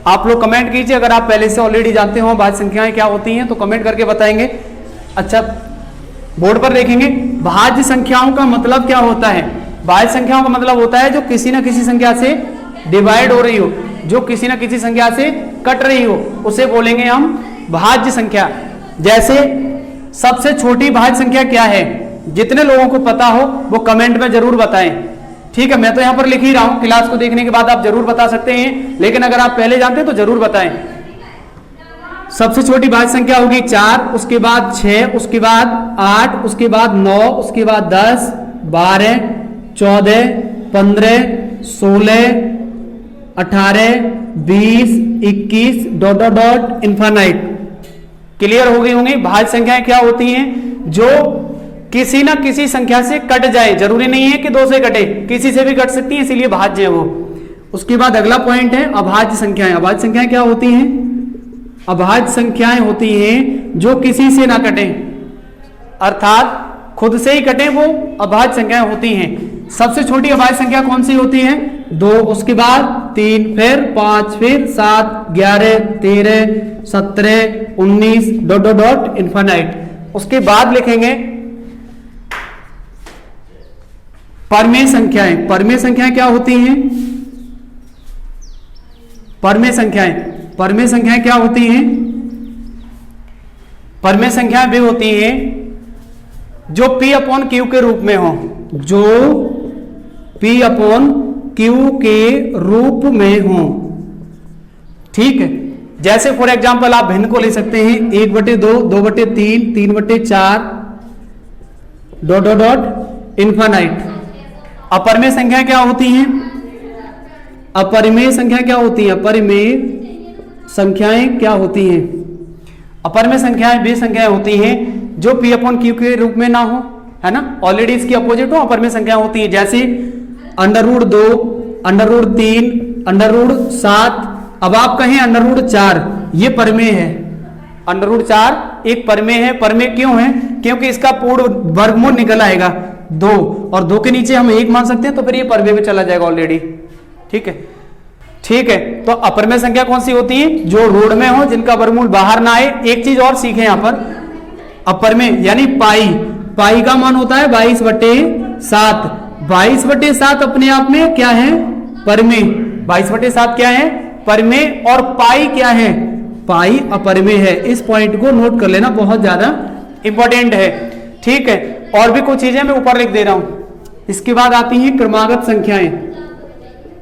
आप लोग कमेंट कीजिए। अगर आप पहले से ऑलरेडी जानते हो भाज्य संख्याएं क्या होती हैं तो कमेंट करके बताएंगे। अच्छा, बोर्ड पर देखेंगे, भाज्य संख्याओं का मतलब क्या होता है। भाज्य संख्याओं का मतलब होता है जो किसी न किसी संख्या से डिवाइड हो रही हो, जो किसी न किसी संख्या से कट रही हो, उसे बोलेंगे हम भाज्य संख्या। जैसे सबसे छोटी भाज्य संख्या क्या है, जितने लोगों को पता हो वो कमेंट में जरूर बताएं, ठीक है। मैं तो यहां पर लिख ही रहा हूं, क्लास को देखने के बाद आप जरूर बता सकते हैं, लेकिन अगर आप पहले जानते हैं तो जरूर बताएं। सबसे छोटी भाज्य संख्या होगी 4, उसके बाद 6, उसके बाद 8, उसके बाद 9, उसके बाद 10, 12, 14, 15, 16, 18, 20, 21 dot dot dot infinite. Clear हो गई होंगी। भाज्य संख्याएं क्या होती हैं, जो किसी ना किसी संख्या से कट जाए, जरूरी नहीं है कि दो से कटे, किसी से भी कट सकती है, इसीलिए भाज्य है वो। उसके बाद अगला पॉइंट है अभाज्य संख्याएं। अभाज्य संख्याएं क्या होती हैं, अभाज्य संख्याएं होती हैं जो किसी से ना कटे, अर्थात खुद से ही कटे, वो अभाज्य संख्याएं होती हैं। सबसे छोटी अभाज्य संख्या कौन सी होती है, 2, उसके बाद 3, फिर 5, फिर 7, 11, 13, 17, 19 डॉट डॉट डॉट इनफाइनाइट। उसके बाद लिखेंगे परमेय संख्याएं। परमेय संख्याएं क्या होती हैं, परमेय संख्याएं क्या होती हैं, परमेय संख्याएं वे होती हैं जो P/Q के रूप में हो, जो P/Q के रूप में हो, ठीक है। जैसे फॉर एग्जांपल आप भिन्न को ले सकते हैं 1/2, 2/3, 3/4 डॉट डॉट डॉट इनफाइनाइट। अपरिमेय संख्या क्या होती हैं, अपरिमेय संख्या क्या होती है, अपरिमेय संख्याएं क्या होती हैं, अपरिमेय संख्याएं वे संख्याएं होती हैं जो P/Q के रूप में ना हो, है ना, ऑलरेडी इसकी अपोजिट हो, अपरिमेय संख्या होती है। जैसे √2, √3, √7। अब आप कहें √4, ये परिमेय है, √4 एक परिमेय है। परिमेय क्यों है, क्योंकि इसका पूर्ण वर्गमूल निकल आएगा 2, और 2 के नीचे हम 1 मान सकते हैं, तो फिर ये परिमेय में चला जाएगा ऑलरेडी, ठीक है, ठीक है। तो अपरिमेय संख्या कौन सी होती है, जो ऋण में हो, जिनका वर्गमूल बाहर ना आए। एक चीज और सीखें यहाँ पर, अपरिमेय यानी पाई का मान होता है 22/7। 22/7 अपने आप में क्या है, परिमेय। 22/7 क्या है, परिमेय। और पाई क्या है, पाई अपरिमेय है। इस पॉइंट को नोट कर लेना, बहुत ज्यादा इंपॉर्टेंट है, ठीक है। और भी कुछ चीजें मैं ऊपर लिख दे रहा हूं। इसके बाद आती हैं क्रमागत संख्याएं।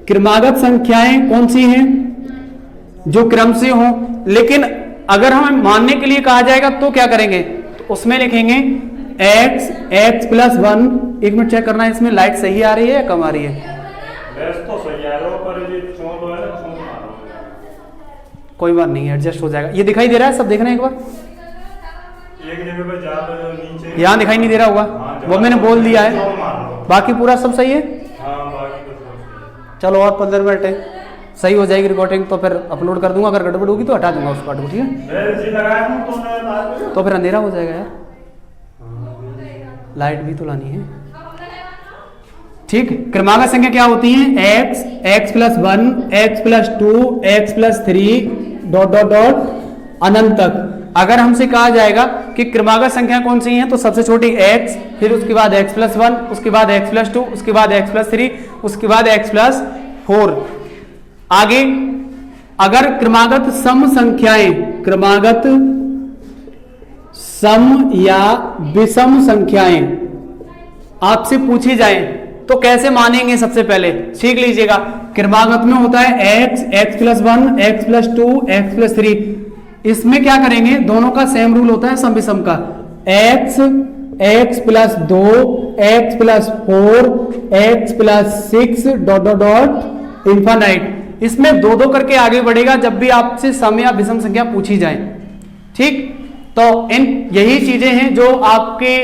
क्रमागत संख्याएं कौन सी हैं, जो क्रम से हो, लेकिन अगर हमें मानने के लिए कहा जाएगा तो क्या करेंगे, तो उसमें लिखेंगे x प्लस 1। एक मिनट चेक करना है इसमें लाइट सही आ रही है या कम आ रही है। तो सही आ रहा है, पर ये चोट है ना, चोट मार रहा है। कोई बात नहीं, एडजस्ट हो जाएगा। ये दिखाई दे रहा है, सब देखना है एक बार। एक जगह पे ज्यादा नीचे यहाँ दिखाई नहीं दे रहा होगा, वो मैंने बोल दिया है, बाकी पूरा सब सही है। हाँ, बाकी तो सब सही है। चलो और 15 मिनट है, सही हो जाएगी रिकॉर्डिंग, तो फिर अपलोड कर दूंगा। अगर गड़बड़ होगी तो हटा दूंगा उस पार्ट को, ठीक है। मैं जी लगाया हूं तो मैं बात करूं। तो फिर अंधेरा हो जाएगा यार, लाइट भी तो लानी है, ठीक। क्रमागत संख्या क्या होती है, x plus 1, x plus 2, x plus 3 dot dot dot अनंत तक। अगर हमसे कहा जाएगा कि क्रमागत संख्या कौन सी है, तो सबसे छोटी x, फिर उसके बाद x प्लस 1, उसके बाद x प्लस 2, उसके बाद x प्लस 3, उसके बाद x प्लस 4। आगे अगर क्रमागत सम संख्याएं, क्रमागत सम या विषम संख्याएं आपसे पूछी जाए तो कैसे मानेंगे, सबसे पहले सीख लीजिएगा। क्रमागत में होता है x plus 1, x plus 2, x plus 3। इसमें क्या करेंगे, दोनों का सेम रूल होता है सम विषम का, x plus 2, x plus 4, x plus 6 dot dot dot infinite. इसमें दो दो करके आगे बढ़ेगा जब भी आपसे सम या विषम संख्या पूछी जाए, ठीक। तो इन यही चीजें हैं जो आपके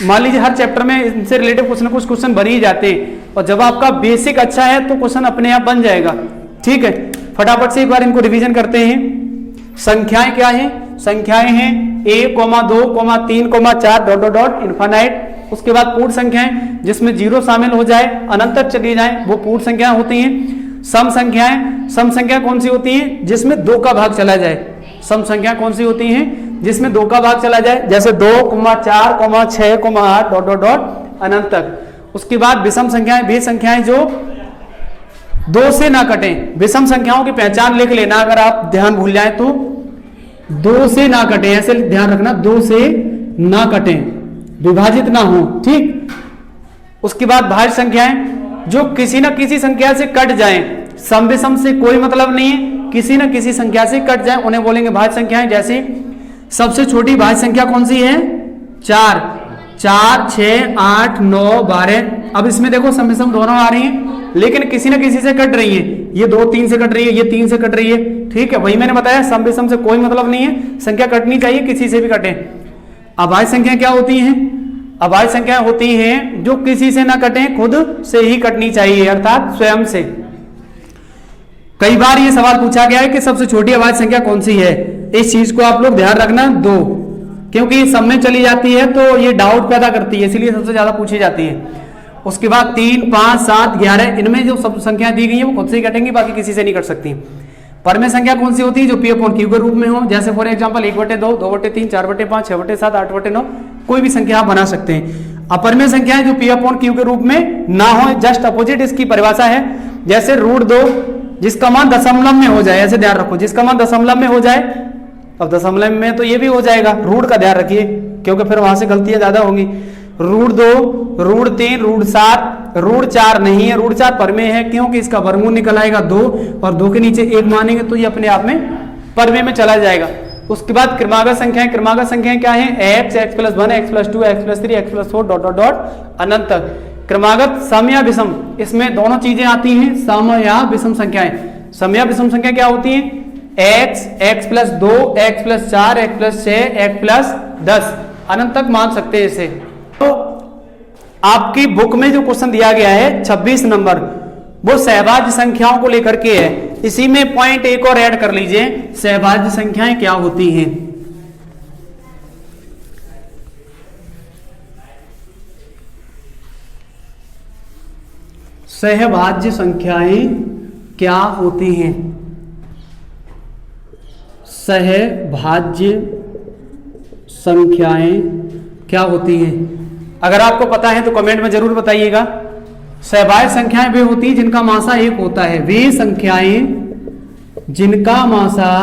मान लीजिए हर चैप्टर में इनसे रिलेटेड कुछ ना कुछ क्वेश्चन बन ही जाते हैं, और जब आपका बेसिक अच्छा है तो क्वेश्चन अपने आप बन जाएगा, ठीक है। फटाफट से एक बार इनको रिवीजन करते हैं। संख्याएं क्या हैं, संख्याएं हैं 1, 2, 3, 4 डॉट डॉट डॉट इनफाइनाइट। उसके बाद पूर्ण संख्याएं जिसमें 0 शामिल हो जाए, अनंत तक चली जाए, वो पूर्ण संख्या होती हैं। सम संख्याएं, सम संख्या कौन सी होती है, जिसमें 2 का भाग चला जाए। सम संख्या कौन सी होती है, जिसमें 2 का भाग चला जाए, जैसे 2, 4, 6, 8 डॉट डॉट डॉट अनंत तक। उसके बाद विषम संख्याएं, वे संख्याएं जो 2 से ना कटें। विषम संख्याओं की पहचान लिख लेना, अगर आप ध्यान भूल जाए तो 2 से ना कटें, ऐसे ध्यान रखना, 2 से ना कटें, विभाजित ना हो, ठीक। उसके बाद भाज्य संख्याएं जो किसी ना किसी संख्या से कट जाएं, सम विषम से कोई मतलब नहीं है, किसी ना किसी संख्या से कट जाएं, उन्हें बोलेंगे भाज्य संख्याएं। जैसे सबसे छोटी भाज्य संख्या कौन सी है, 4, 6, 8, 9, 12। अब इसमें देखो सम विषम दोनों आ रही हैं, लेकिन किसी ना किसी से कट रही है। ये 2 3 से कट रही है, ये 3 से कट रही है, ठीक है। वही मैंने बताया, सम विषम से कोई मतलब नहीं है, संख्या कटनी चाहिए, किसी से भी कटे। अभाज्य संख्या क्या होती है, अभाज्य संख्या होती हैं जो किसी से ना कटें, खुद से ही कटनी चाहिए, अर्थात स्वयं से। कई बार ये सवाल पूछा गया है कि सबसे छोटी अभाज्य संख्या कौन सी है। इस चीज को आप लोग ध्यान रखना, 2, क्योंकि सब में चली जाती है तो ये डाउट पैदा करती है, इसलिए सबसे ज्यादा पूछी जाती है। उसके बाद 3, 5, 7, 11, इनमें जो सब संख्या दी गई है वो खुद से ही कटेंगी, बाकी किसी से नहीं कट सकती। परमेय संख्या कौन सी होती है, जो P अपॉन Q के रूप में हो, जैसे फॉर एग्जांपल 1/2, 2/3, 4/5, 6/7, 8/9, कोई भी संख्या आप बना सकते हैं। अपरमेय संख्या है जो P अपॉन Q के रूप में ना हो, जस्ट अपोजिट इसकी परिभाषा है। जैसे √2 जिसका मान दशमलव में हो जाए, ऐसे ध्यान रखो, जिसका मान दशमलव में हो जाए। अब दशमलव में तो ये भी हो जाएगा, रूट का ध्यान रखिए क्योंकि फिर वहां से गलतियां ज्यादा होंगी। √2, √3, √7, √4 नहीं है, √4 परमेय है क्योंकि इसका वर्गमूल निकल आएगा 2, और 2 के नीचे 1 मानेंगे तो ये अपने आप में परमेय में चला जाएगा। उसके बाद क्रमागत संख्याएं, क्रमागत संख्याएं क्या है, x plus 1, x plus 2, x plus 3, x plus 4 dot dot dot अनंत तक। क्रमागत सम या विषम, इसमें दोनों चीजें आती हैं, सम या विषम संख्याएं। सम या विषम संख्या क्या होती है, x plus 2, x plus 4, x plus 6, x plus 10 अनंत तक मान सकते हैं इसे। तो आपकी बुक में जो क्वेश्चन दिया गया है 26 नंबर, वो सहभाज्य संख्याओं को लेकर के है। इसी में पॉइंट एक और ऐड कर लीजिए, सहभाज्य संख्याएं क्या होती हैं। सहभाज्य संख्याएं क्या होती हैं, सहभाज्य संख्याएं क्या होती हैं। अगर आपको पता है तो कमेंट में जरूर बताइएगा। सहभाज्य संख्याएं वे होती हैं जिनका मासा 1 होता है, वे संख्याएं जिनका मासा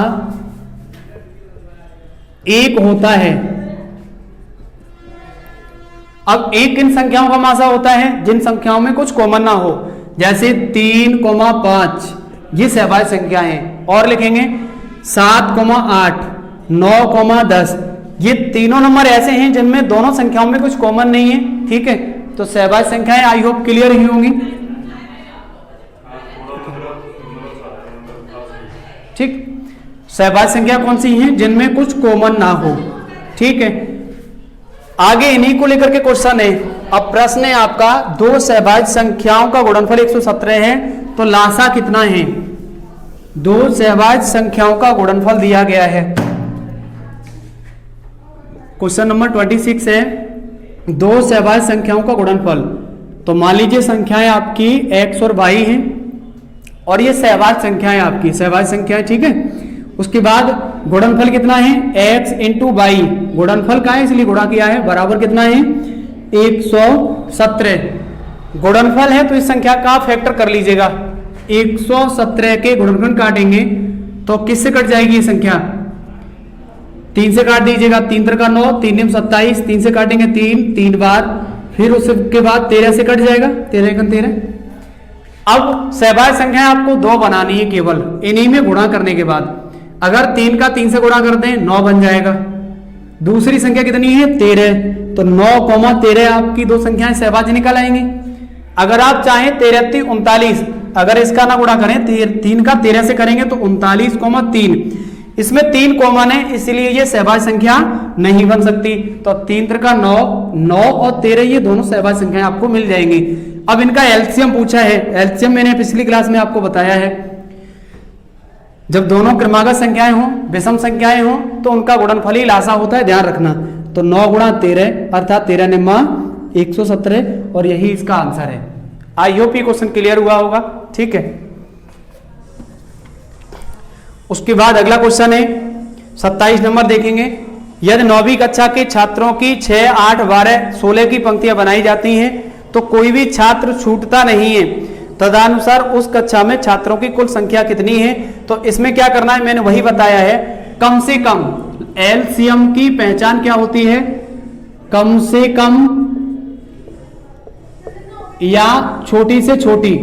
1 होता है। अब एक इन संख्याओं का मासा होता है जिन संख्याओं में कुछ कॉमन ना हो, जैसे 3, 5, ये सहभाज्य संख्या है। और लिखेंगे 7,8, 9,10, ये तीनों नंबर ऐसे हैं जिनमें दोनों संख्याओं में कुछ कॉमन नहीं है। ठीक है, तो सहभाज्य संख्याएं आई होप क्लियर ही होंगी। ठीक, सहभाज्य संख्या कौन सी हैं जिनमें कुछ कॉमन ना हो। ठीक है, आगे इन्हीं को लेकर के क्वेश्चन है। अब प्रश्न है आपका, दो सहभाज्य संख्याओं का गुणनफल 117 है तो लासा कितना है। दो सहभाज्य संख्याओं का गुणनफल दिया गया है। क्वेश्चन नंबर 26 है, दो सहभाज्य संख्याओं का गुणनफल। तो मान लीजिए संख्याएं आपकी x और y हैं और ये सहभाज्य संख्याएं आपकी सहभाज्य संख्याएं। ठीक है, उसके बाद गुणनफल कितना है, x इंटू वाई, गुणनफल का है इसलिए गुणा किया है, बराबर कितना है 117। गुणनफल है तो इस संख्या का फैक्टर कर लीजिएगा। 117 के गुणनफल काटेंगे तो किससे कट जाएगी ये संख्या, 3 से काट दीजिएगा। 3 3 का 9, 3 9 27, 3 से काटेंगे 3 बार, फिर उसके बाद 13 से कट जाएगा, 13 1 13। अब सहभाज्य संख्या आपको दो बनानी है केवल इन्हीं में गुणा करने के बाद। अगर 3 का 3 से गुणा कर दें 9 बन जाएगा। दूसरी संख्या कितनी है 13, तो 9,13 आपकी दो संख्याएं सहभाज्य निकल आएंगी। अगर आप चाहें 13 3 39, अगर इसका ना गुणा करें 3 का 13 से करेंगे तो 39,3, इसमें 3 कॉमन है इसलिए ये सहभाज्य संख्या नहीं बन सकती। तो 3 3 का 9, 9 और 13 ये दोनों सहभाज्य संख्याएं आपको मिल जाएंगी। अब इनका एलसीएम पूछा है। एलसीएम मैंने पिछली क्लास में आपको बताया है, जब दोनों क्रमागत संख्याएं हों, विषम संख्याएं हों तो उनका गुणनफल ही लासा होता है, ध्यान रखना। तो 9 गुणा 13 अर्थात 13 निम्मा 117 और यही इसका आंसर है। आई होप ये क्वेश्चन क्लियर हुआ होगा। ठीक है, उसके बाद अगला क्वेश्चन है 27 नंबर देखेंगे। यदि 9वीं कक्षा के छात्रों की 6, 8, 12, 16 की पंक्तियां बनाई जाती हैं तो कोई भी छात्र छूटता नहीं है, तदनुसार उस कक्षा में छात्रों की कुल संख्या कितनी है। तो इसमें क्या करना है, मैंने वही बताया है, कम से कम एलसीएम की पहचान क्या होती है, कम से कम या छोटी से छोटी,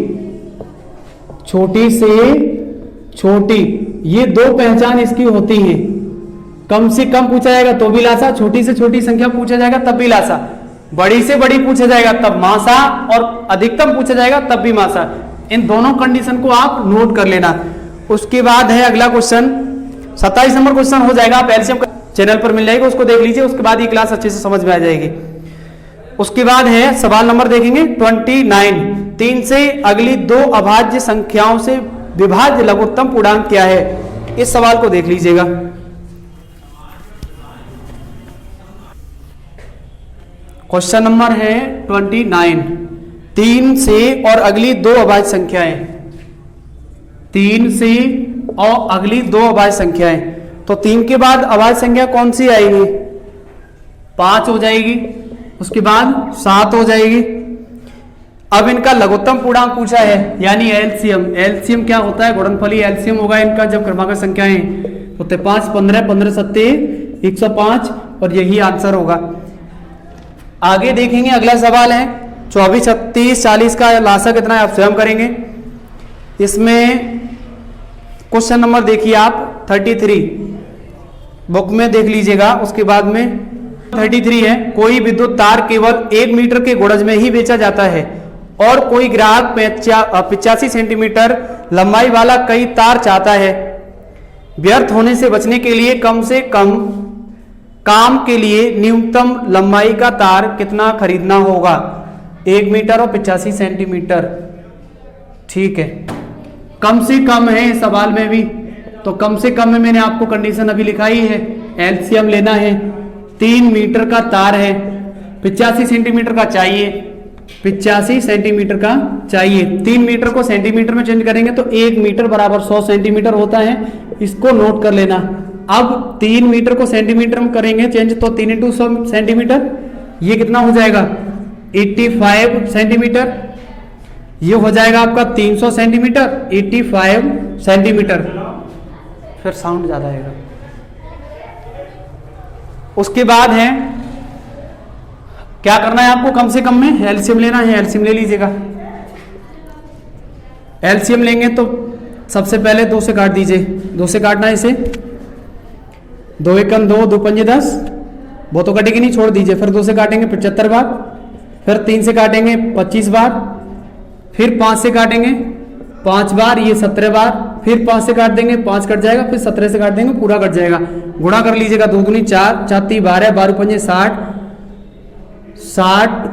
छोटी से छोटी, ये दो पहचान इसकी होती है। कम से कम पूछा जाएगा तो भी लासा, छोटी से छोटी संख्या पूछा जाएगा तब भी लासा, बड़ी से बड़ी पूछा जाएगा तब मासा, और अधिकतम पूछा जाएगा तब भी मासा। इन दोनों कंडीशन को आप नोट कर लेना। उसके बाद है अगला क्वेश्चन 27 नंबर क्वेश्चन हो जाएगा, आप एलसीएम चैनल पर मिल जाएगा, उसको देख लीजिए, उसके बाद ये क्लास अच्छे से समझ में आ जाएगी। उसके बाद है सवाल नंबर देखेंगे 29, 3 से अगली दो अभाज्य संख्याओं से विभाज्य लघुत्तम पूर्णांक क्या है। इस सवाल को देख लीजिएगा। क्वेश्चन नंबर है 29, 3 से और अगली दो अभाज्य संख्याएं, 3 से और अगली दो अभाज्य संख्याएं। तो 3 के बाद अभाज्य संख्या कौन सी आएगी, 5 हो जाएगी, उसके बाद 7 हो जाएगी। अब इनका लघुत्तम पूर्णांक पूछा है यानी एलसीएम। एलसीएम क्या होता है, गुणनफली एलसीएम होगा इनका जब क्रमांक संख्याएं होते 5 15 15 7 105 और यही आंसर होगा। आगे देखेंगे अगला सवाल है 24 36 40 का लासा कितना है आप स्वयं करेंगे। इसमें क्वेश्चन नंबर देखिए आप 33 बुक में देख लीजिएगा। उसके बाद में 33 है, कोई विद्युत तार केवल 1 मीटर के गुणज में ही बेचा जाता है और कोई ग्राहक 85 सेंटीमीटर लंबाई वाला कई तार चाहता है। व्यर्थ होने से बचने के लिए कम से कम काम के लिए न्यूनतम लंबाई का तार कितना खरीदना होगा, 1 मीटर और 85 सेंटीमीटर। ठीक है, कम से कम है इस सवाल में भी, तो कम से कम में मैंने आपको कंडीशन अभी लिखाई है। एलसीएम लेना है, 3 मीटर का तार है, 85 सेंटीमीटर का चाहिए, 85 सेंटीमीटर का चाहिए। 3 मीटर को सेंटीमीटर में चेंज करेंगे तो 1 मीटर बराबर 100 सेंटीमीटर होता है, इसको नोट कर लेना। अब 3 मीटर को सेंटीमीटर में करेंगे चेंज तो 3 × 100 सेंटीमीटर, ये कितना हो जाएगा 85 सेंटीमीटर, ये हो जाएगा आपका 300 सेंटीमीटर, 85 सेंटीमीटर। फिर साउंड ज्यादा आएगा। उसके बाद है क्या करना है आपको, कम से कम में एलसीएम लेना है। एलसीएम ले लीजिएगा। एलसीएम लेंगे तो सबसे पहले 2 से काट दीजिए, 2 से काटना है इसे, 2 एकम 2, 2 पंजे 10, वो तो कटेगी नहीं, छोड़ दीजिए। फिर 2 से काटेंगे 75 बार, फिर 3 से काटेंगे 25 बार, फिर 5 से काटेंगे 5 बार, ये 17 बार, फिर 5 से काट देंगे, 5 कट जाएगा, फिर 17 से काट देंगे, पूरा कट जाएगा। गुणा कर लीजिएगा, 2 दूनी 4, 4 ती 12, 12 पंजे 60, 60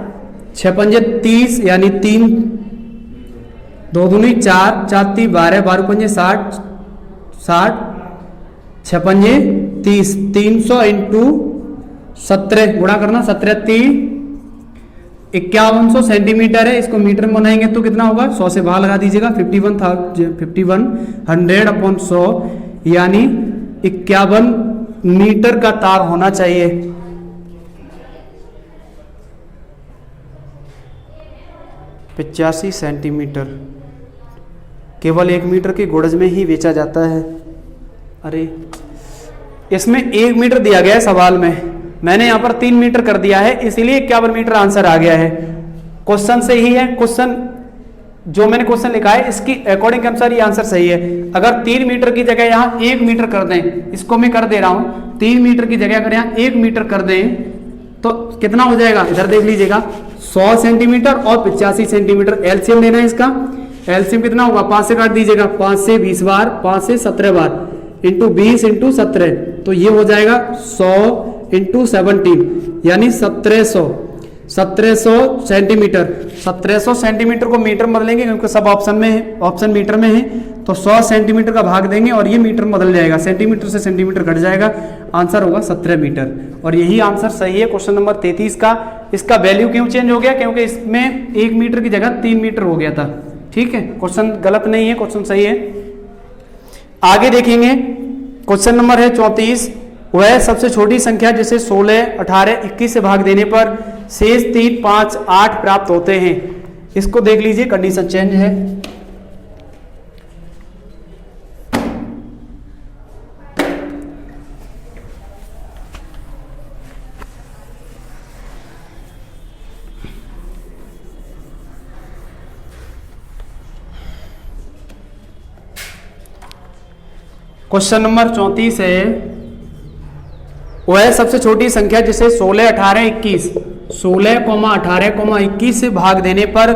6 पंजे 30, यानी 3, 2 दूनी 4, 4 ती 12, 12 पंजे 60, 60 6 पंजे 30, 300 इंटू 17 गुणा करना, 17 ती 5100 सेंटीमीटर है। इसको मीटर में बनाएंगे तो कितना होगा, 100 से बाहर लगा दीजिएगा, 5100 अपॉन 100, यानी 51 मीटर का तार होना चाहिए। पचासी सेंटीमीटर केवल 1 मीटर के गुणज में ही बेचा जाता है। अरे इसमें 1 मीटर दिया गया है सवाल में, मैंने यहां पर 3 मीटर कर दिया है, इसीलिए 51 मीटर आंसर आ गया है। क्वेश्चन से ही है, क्वेश्चन जो मैंने क्वेश्चन लिखा है इसकी अकॉर्डिंग के अनुसार ये आंसर सही है। अगर 3 मीटर की जगह यहां 1 मीटर कर दें, इसको मैं कर दे रहा हूं, 3 मीटर की जगह अगर यहां 1 मीटर कर दें तो कितना हो जाएगा, इधर देख लीजिएगा, 100 सेंटीमीटर और 85 सेंटीमीटर। एलसीएम लेना है इसका, एलसीएम कितना होगा, 5 से काट दीजिएगा, 5 से 20 बार, 5 से 17 बार, इंटू 20 इंटू 17, तो ये हो जाएगा 100 इंटू 17, यानी 1700 सेंटीमीटर। 1700 सेंटीमीटर को मीटर में बदलेंगे क्योंकि सब ऑप्शन में है, ऑप्शन मीटर में है, तो 100 सेंटीमीटर का भाग देंगे और ये मीटर में बदल जाएगा, सेंटीमीटर से सेंटीमीटर कट जाएगा, आंसर होगा 17 मीटर। और यही आंसर सही है क्वेश्चन नंबर 33 का। इसका वैल्यू क्यों चेंज हो गया, क्योंकि इसमें 1 मीटर की जगह 3 मीटर हो गया था। ठीक है, क्वेश्चन गलत नहीं है, क्वेश्चन सही है। आगे देखेंगे, क्वेश्चन नंबर है 34, वह सबसे छोटी संख्या जिसे 16, 18, 21 से भाग देने पर शेष 3, 5, 8 प्राप्त होते हैं। इसको देख लीजिए, कंडीशन चेंज है। क्वेश्चन नंबर 34 है, वह सबसे छोटी संख्या जिसे 16, 18, 21, 16, 18, 21 से भाग देने पर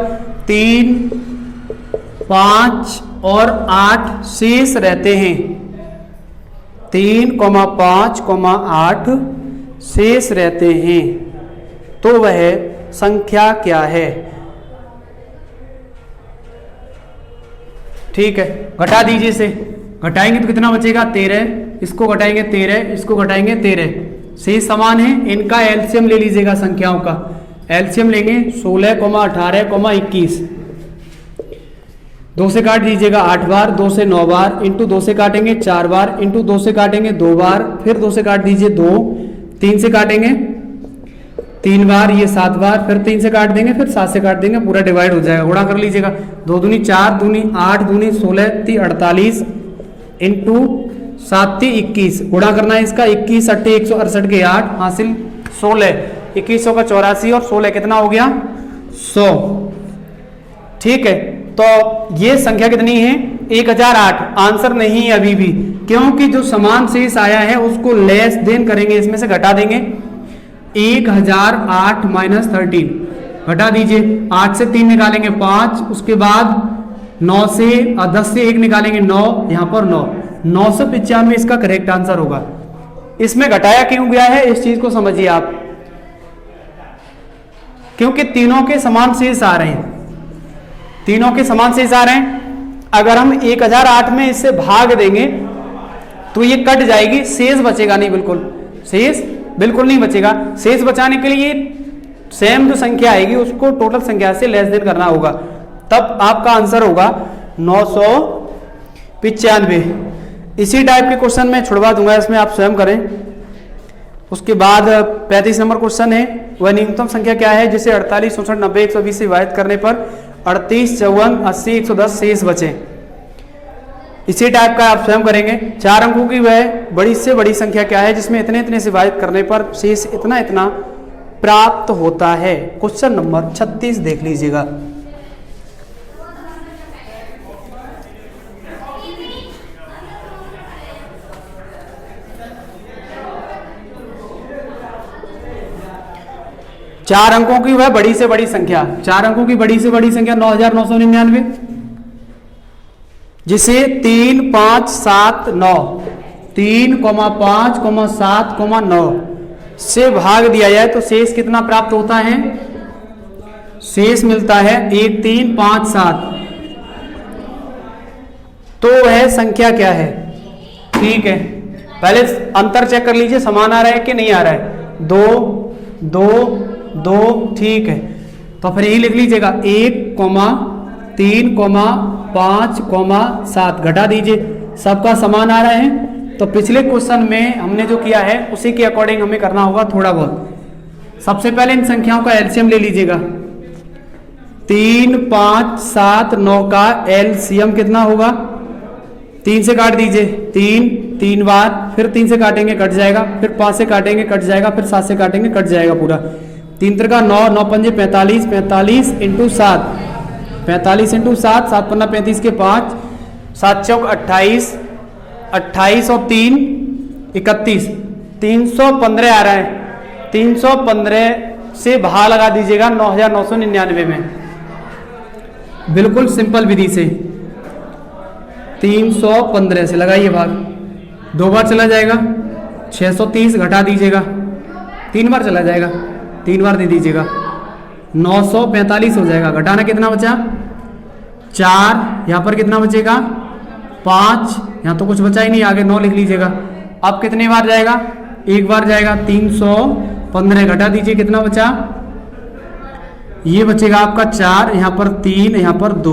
3, 5 और 8 शेष रहते हैं। 3, 5, 8 शेष रहते हैं, तो वह संख्या क्या है। ठीक है, घटा दीजिए इसे, घटाएंगे तो कितना बचेगा, 13, इसको घटाएंगे 13, इसको घटाएंगे 13, शेष समान है। इनका एलसीएम ले लीजिएगा, संख्याओं का एलसीएम लेंगे, 16, 18, 21, 2 से काट दीजिएगा 8 बार, 2 से 9 बार, इंटू 2 से काटेंगे 4 बार, इंटू 2 से काटेंगे 2 बार, फिर 2 से काट दीजिए 2, 3 से काटेंगे 3 बार, ये 7 बार, फिर 3 से काट देंगे, फिर 7 से काट देंगे, पूरा डिवाइड हो जाएगा। गुणा कर लीजिएगा, 2 दूनी 4, दूनी 8, दूनी 16, 3 48, इंटू 7 ती 21, गुणा करना है इसका, 21 8 168 के 8 हासिल 16, 2100 का 84 और 16 कितना हो गया, 100। ठीक है, तो ये संख्या कितनी है, 1008। आंसर नहीं है अभी भी, क्योंकि जो समान शेष आया है उसको लेस देन करेंगे, इसमें से घटा देंगे। 1008 माइनस 13 घटा दीजिए, 8 से 3 निकालेंगे 5, उसके बाद 9 से 10 से 1 निकालेंगे 9, यहां पर 9, 995 इसका करेक्ट आंसर होगा। इसमें घटाया क्यों गया है, इस चीज को समझिए आप, क्योंकि तीनों के समान शेष आ रहे हैं, तीनों के समान शेष आ रहे हैं। अगर हम 1008 में इससे भाग देंगे तो ये कट जाएगी, शेष बचेगा नहीं, बिल्कुल शेष बिल्कुल नहीं बचेगा। शेष बचाने के लिए सेम जो संख्या आएगी उसको टोटल संख्या से लेस देन करना होगा, तब आपका आंसर होगा 995। इसी टाइप के क्वेश्चन मैं छुड़वा दूंगा, इसमें आप स्वयं करें। उसके बाद 35 नंबर क्वेश्चन है, वह न्यूनतम संख्या क्या है जिसे 48, 64, 90, 120 से विभाजित करने पर 38, 54, 80, 110 शेष बचे। इसी टाइप का आप स्वयं करेंगे। 4 अंकों की वह बड़ी से बड़ी संख्या क्या है जिसमें इतने इतने से विभाजित करने पर शेष इतना इतना प्राप्त होता है। क्वेश्चन नंबर 36 देख लीजिएगा। 4 अंकों की वह बड़ी से बड़ी संख्या, 4 अंकों की बड़ी से बड़ी संख्या 9999, जिसे 3, 5, 7, 9 3, 5, 7, 9 से भाग दिया जाए तो शेष कितना प्राप्त होता है? शेष मिलता है 1, 3, 5, 7। तो वह संख्या क्या है? ठीक है, पहले अंतर चेक कर लीजिए, समान आ रहा है कि नहीं आ रहा है। 2, 2, 2, ठीक है, तो फिर यही लिख लीजिएगा 1, 3, 5, 7 घटा दीजिए, सबका समान आ रहा है। तो पिछले क्वेश्चन में हमने जो किया है उसी के अकॉर्डिंग हमें करना होगा थोड़ा बहुत। सबसे पहले इन संख्याओं का एलसीएम ले लीजिएगा। 3, 5, 7, 9 का एलसीएम कितना होगा? 3 से काट दीजिए, 3 बार, फिर 3 से काटेंगे कट जाएगा, फिर 5 से काटेंगे कट जाएगा, फिर 7 से काटेंगे कट जाएगा पूरा। 3 त्रिका 9, 9 पंजे 45, 45 इंटू 7, 45 इंटू 7, 7 पन्ना 35 के 5, 7 चौक 28, 28 और 3 31, 315 आ रहा है। 315 से भाग लगा दीजिएगा 9999 में, बिल्कुल सिंपल विधि से। 315 से लगाइए भाग, 2 बार चला जाएगा, 630 घटा दीजिएगा, 3 बार चला जाएगा, 3 बार दे दीजिएगा, 945 हो जाएगा। घटाना कितना बचा? 4, यहाँ पर कितना बचेगा? 5, यहाँ तो कुछ बचा ही नहीं, आगे 9 लिख लीजिएगा। अब कितनी बार जाएगा? 1 बार जाएगा। 315 घटा दीजिए, कितना बचा? ये बचेगा आपका 4, यहाँ पर 3, यहाँ पर 2,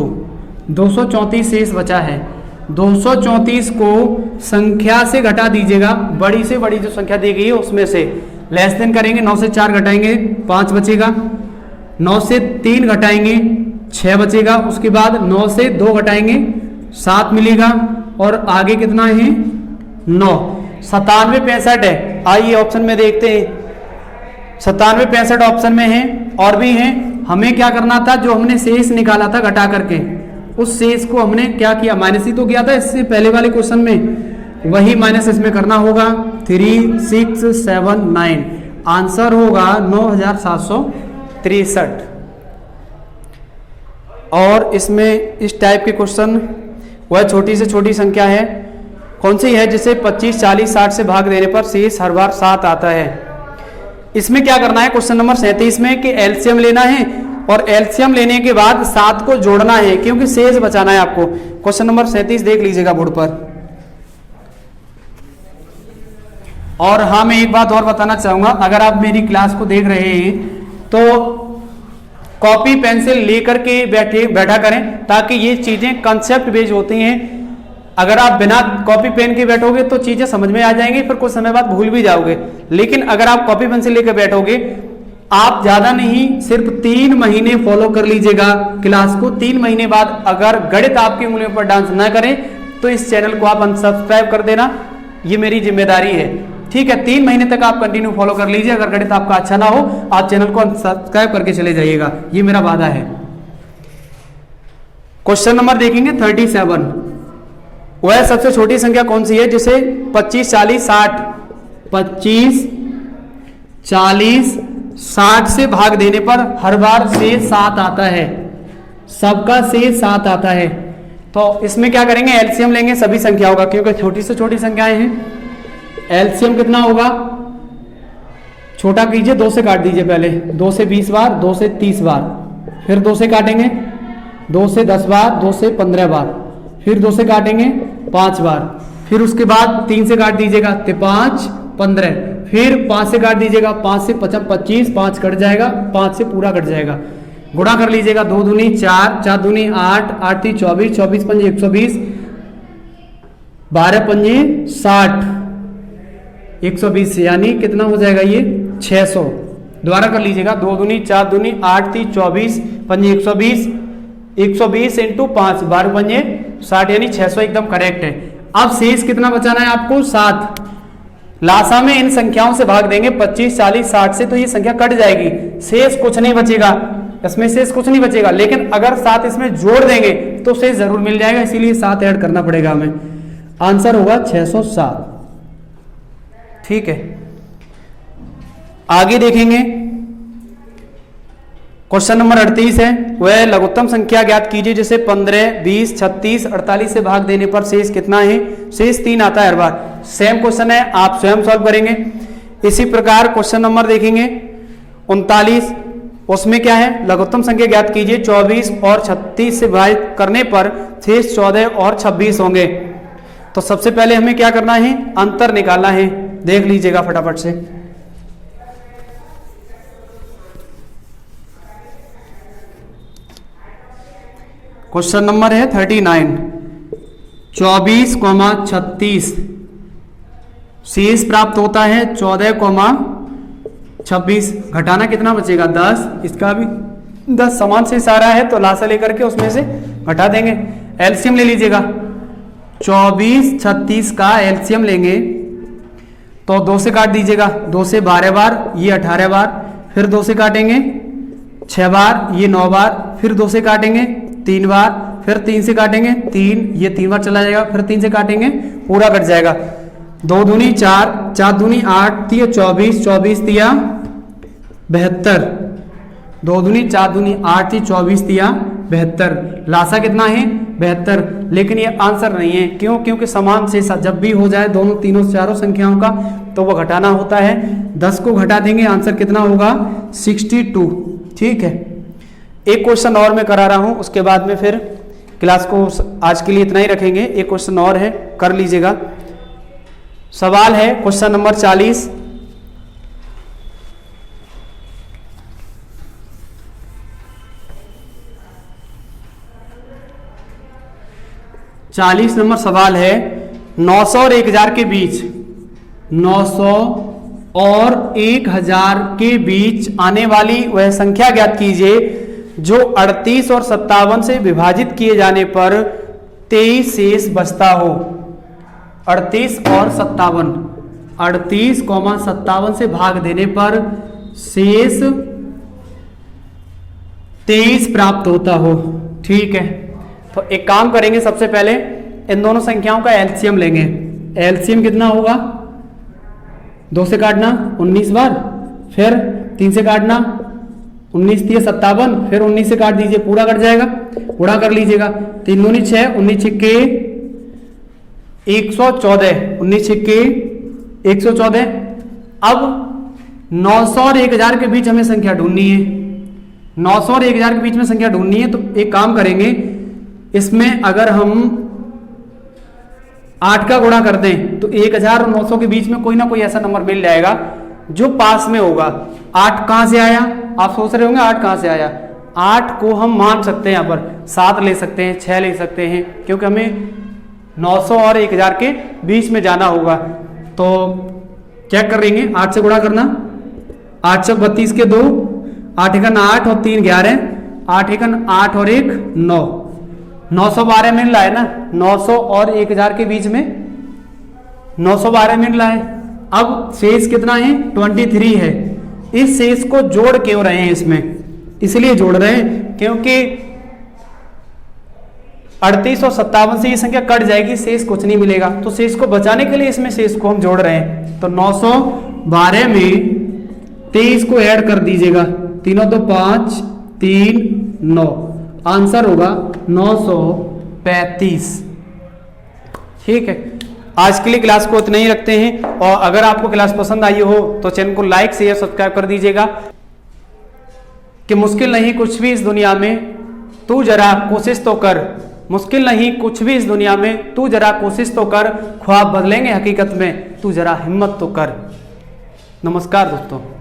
234 शेष बचा है। 234 को संख्या से घटा दीजिएगा, बड़ी से बड़ी जो संख्या दी गई है उसमें से लेस देन करेंगे। 9 से 4 घटाएंगे 5 बचेगा, 9 से 3 घटाएंगे 6 बचेगा, उसके बाद 9 से 2 घटाएंगे 7 मिलेगा, और आगे कितना है? 9। 97 65 है, आइए ऑप्शन में देखते हैं। 97 65 ऑप्शन में है, और भी है। हमें क्या करना था? जो हमने शेष निकाला था घटा करके, उस शेष को हमने क्या किया? माइनस ही तो किया था इससे पहले वाले क्वेश्चन में, वही माइनस इसमें करना होगा। 3, 6, 7, 9 आंसर होगा 9763। और इसमें इस टाइप के क्वेश्चन, वह छोटी से छोटी संख्या है, कौन सी है जिसे 25, 40, 60 से भाग देने पर शेष हर बार 7 आता है? इसमें क्या करना है? क्वेश्चन नंबर 37 में कि एलसीएम लेना है, और एलसीएम लेने के बाद 7 को जोड़ना है, क्योंकि शेष बचाना है आपको। क्वेश्चन नंबर 37 देख लीजिएगा बोर्ड पर। और हाँ, मैं एक बात और बताना चाहूंगा, अगर आप मेरी क्लास को देख रहे हैं तो कॉपी पेंसिल लेकर के बैठा करें, ताकि ये चीजें कंसेप्ट बेस्ड होती हैं। अगर आप बिना कॉपी पेन के बैठोगे तो चीजें समझ में आ जाएंगी, फिर कुछ समय बाद भूल भी जाओगे। लेकिन अगर आप कॉपी पेंसिल लेकर बैठोगे, आप ज्यादा नहीं, सिर्फ 3 महीने फॉलो कर लीजिएगा क्लास को। 3 महीने बाद अगर गणित आपकी उंगलियों पर डांस ना करे तो इस चैनल को आप अनसब्सक्राइब कर देना, ये मेरी जिम्मेदारी है। ठीक है, 3 महीने तक आप कंटिन्यू फॉलो कर लीजिए। अगर गणित आपका अच्छा ना हो, आप चैनल को अनसब्सक्राइब करके चले जाइएगा, ये मेरा वादा है। क्वेश्चन नंबर देखेंगे 37। वह सबसे छोटी संख्या कौन सी है जिसे 25, 40, 60 25, 40, 60 से भाग देने पर हर बार शेष 7 आता है? सबका शेष 7 आता है। तो इसमें क्या करेंगे? एलसीएम लेंगे सभी संख्याओं का, क्योंकि छोटी से छोटी संख्याएं हैं। एलसीएम कितना होगा? छोटा कीजिए, 2 से काट दीजिए पहले, 2 से 20 बार, 2 से 30 बार, फिर 2 से काटेंगे, 2 से 10 बार, 2 से 15 बार, फिर 2 से काटेंगे 5 बार, फिर उसके बाद 3 से काट दीजिएगा, 5, 15, फिर 5 से काट दीजिएगा, 5 से 25, 5 कट जाएगा, 5 से पूरा कट जाएगा। गुणा कर लीजिएगा, 2 दूनी 4, 4 दूनी 8, 8 ती 24, 24 पंजे 120, 12 पंजे 60, 120 यानी कितना हो जाएगा? ये 600। दोबारा कर लीजिएगा, 2 दूनी 4 दूनी 8 ती 24 पंजे 120, 120 इंटू 5, 12 पंजे 60 यानी 600 एकदम करेक्ट है। अब शेष कितना बचाना है आपको? 7। लासा में इन संख्याओं से भाग देंगे 25, 40, 60 से, तो ये संख्या कट जाएगी, शेष कुछ नहीं बचेगा, इसमें शेष कुछ नहीं बचेगा। लेकिन अगर 7 इसमें जोड़ देंगे तो शेष जरूर मिल जाएगा, इसीलिए 7 ऐड करना पड़ेगा हमें। आंसर होगा 607। ठीक है, आगे देखेंगे क्वेश्चन नंबर 38 है, वह लघुत्तम संख्या ज्ञात कीजिए जिसे 15, 20, 36, 48 से भाग देने पर शेष कितना है। शेष 3 आता है हर बार। सेम क्वेश्चन है, आप स्वयं सॉल्व करेंगे। इसी प्रकार क्वेश्चन नंबर देखेंगे 39, उसमें क्या है, लघुत्तम संख्या ज्ञात कीजिए 24 और 36 से विभाजित करने पर शेष 14 और 26 होंगे। तो सबसे पहले हमें क्या करना है, अंतर निकालना है। देख लीजिएगा फटाफट से। क्वेश्चन नंबर है 39, 24, 36 शेष प्राप्त होता है 14, 26। घटाना कितना बचेगा 10, इसका भी 10 समान शेष आ रहा है तो लासा लेकर के उसमें से घटा देंगे। एलसीएम ले लीजिएगा, 24, 36 का एलसीएम लेंगे तो 2 से काट दीजिएगा, 2 से 12 बार, ये 18 बार, फिर 2 से काटेंगे 6 बार, ये 9 बार, फिर 2 से काटेंगे 3 बार, फिर 3 से काटेंगे 3, ये 3 बार चला जाएगा, फिर 3 से काटेंगे पूरा कट जाएगा। 2 दूनी 4, 4 दूनी 8, 3 24, 24 तिया 72, 2 दूनी 4 दूनी 8, 3 24 तिया 72। लासा कितना है 72, लेकिन ये आंसर नहीं है। क्यों? क्योंकि समान शेष जब भी हो जाए दोनों तीनों चारों संख्याओं का तो वो घटाना होता है। 10 को घटा देंगे, आंसर कितना होगा 62। ठीक है, एक क्वेश्चन और मैं करा रहा हूं, उसके बाद में फिर क्लास को आज के लिए इतना ही रखेंगे। एक क्वेश्चन और है, कर लीजिएगा। सवाल है क्वेश्चन नंबर 40, नंबर सवाल है, 900 और 1000 के बीच, 900 और 1000 के बीच आने वाली वह संख्या ज्ञात कीजिए जो 38 और 57 से विभाजित किए जाने पर 23 शेष बचता हो। 38 और 57, 38, 57 से भाग देने पर शेष 23 प्राप्त होता हो। ठीक है, तो एक काम करेंगे, सबसे पहले इन दोनों संख्याओं का एलसीएम लेंगे। एलसीएम कितना होगा, 2 से काटना 19 बार, फिर 3 से काटना 19 3 57, फिर 19 से काट दीजिए, पूरा कट जाएगा, गुणा कर लीजिएगा। 3 दूनी 6, 19 छक्के 114, 19 छक्के 114। अब 900 और 1000 के बीच हमें संख्या ढूंढनी है। 900 और 1000 के बीच में संख्या ढूंढनी है, तो एक काम करेंगे, इसमें अगर हम 8 का गुणा कर दें तो 1000 और 900 के बीच में कोई ना कोई ऐसा नंबर मिल जाएगा जो पास में होगा। 8 कहां से आया, आप सोच रहे होंगे 8 कहां से आया। 8 को हम मान सकते हैं, यहाँ पर 7 ले सकते हैं, 6 ले सकते हैं, क्योंकि हमें 900 और 1000 के बीच में जाना होगा। तो चेक करेंगे, 8 से गुणा करना, 8 चौक 32 के 2, 8 एकन 8 और 3 11, 8 एकन 8 और 1 9, 912 मिल रहा है ना। 900 और 1000 के बीच में 912 मिल रहा है। अब शेष कितना है 23 है। इस शेष को जोड़ क्यों रहे हैं, इसमें इसलिए जोड़ रहे हैं क्योंकि 38 और 57 से ये संख्या कट जाएगी, शेष कुछ नहीं मिलेगा। तो शेष को बचाने के लिए इसमें शेष को हम जोड़ रहे हैं। तो 912 में 23 को ऐड कर दीजिएगा, 3 2 5 3 9, आंसर होगा 935। ठीक है, आज के लिए क्लास को इतना ही रखते हैं। और अगर आपको क्लास पसंद आई हो तो चैनल को लाइक शेयर सब्सक्राइब कर दीजिएगा। कि मुश्किल नहीं कुछ भी इस दुनिया में, तू जरा कोशिश तो कर। मुश्किल नहीं कुछ भी इस दुनिया में, तू जरा कोशिश तो कर। ख्वाब बदलेंगे हकीकत में, तू जरा हिम्मत तो कर। नमस्कार दोस्तों।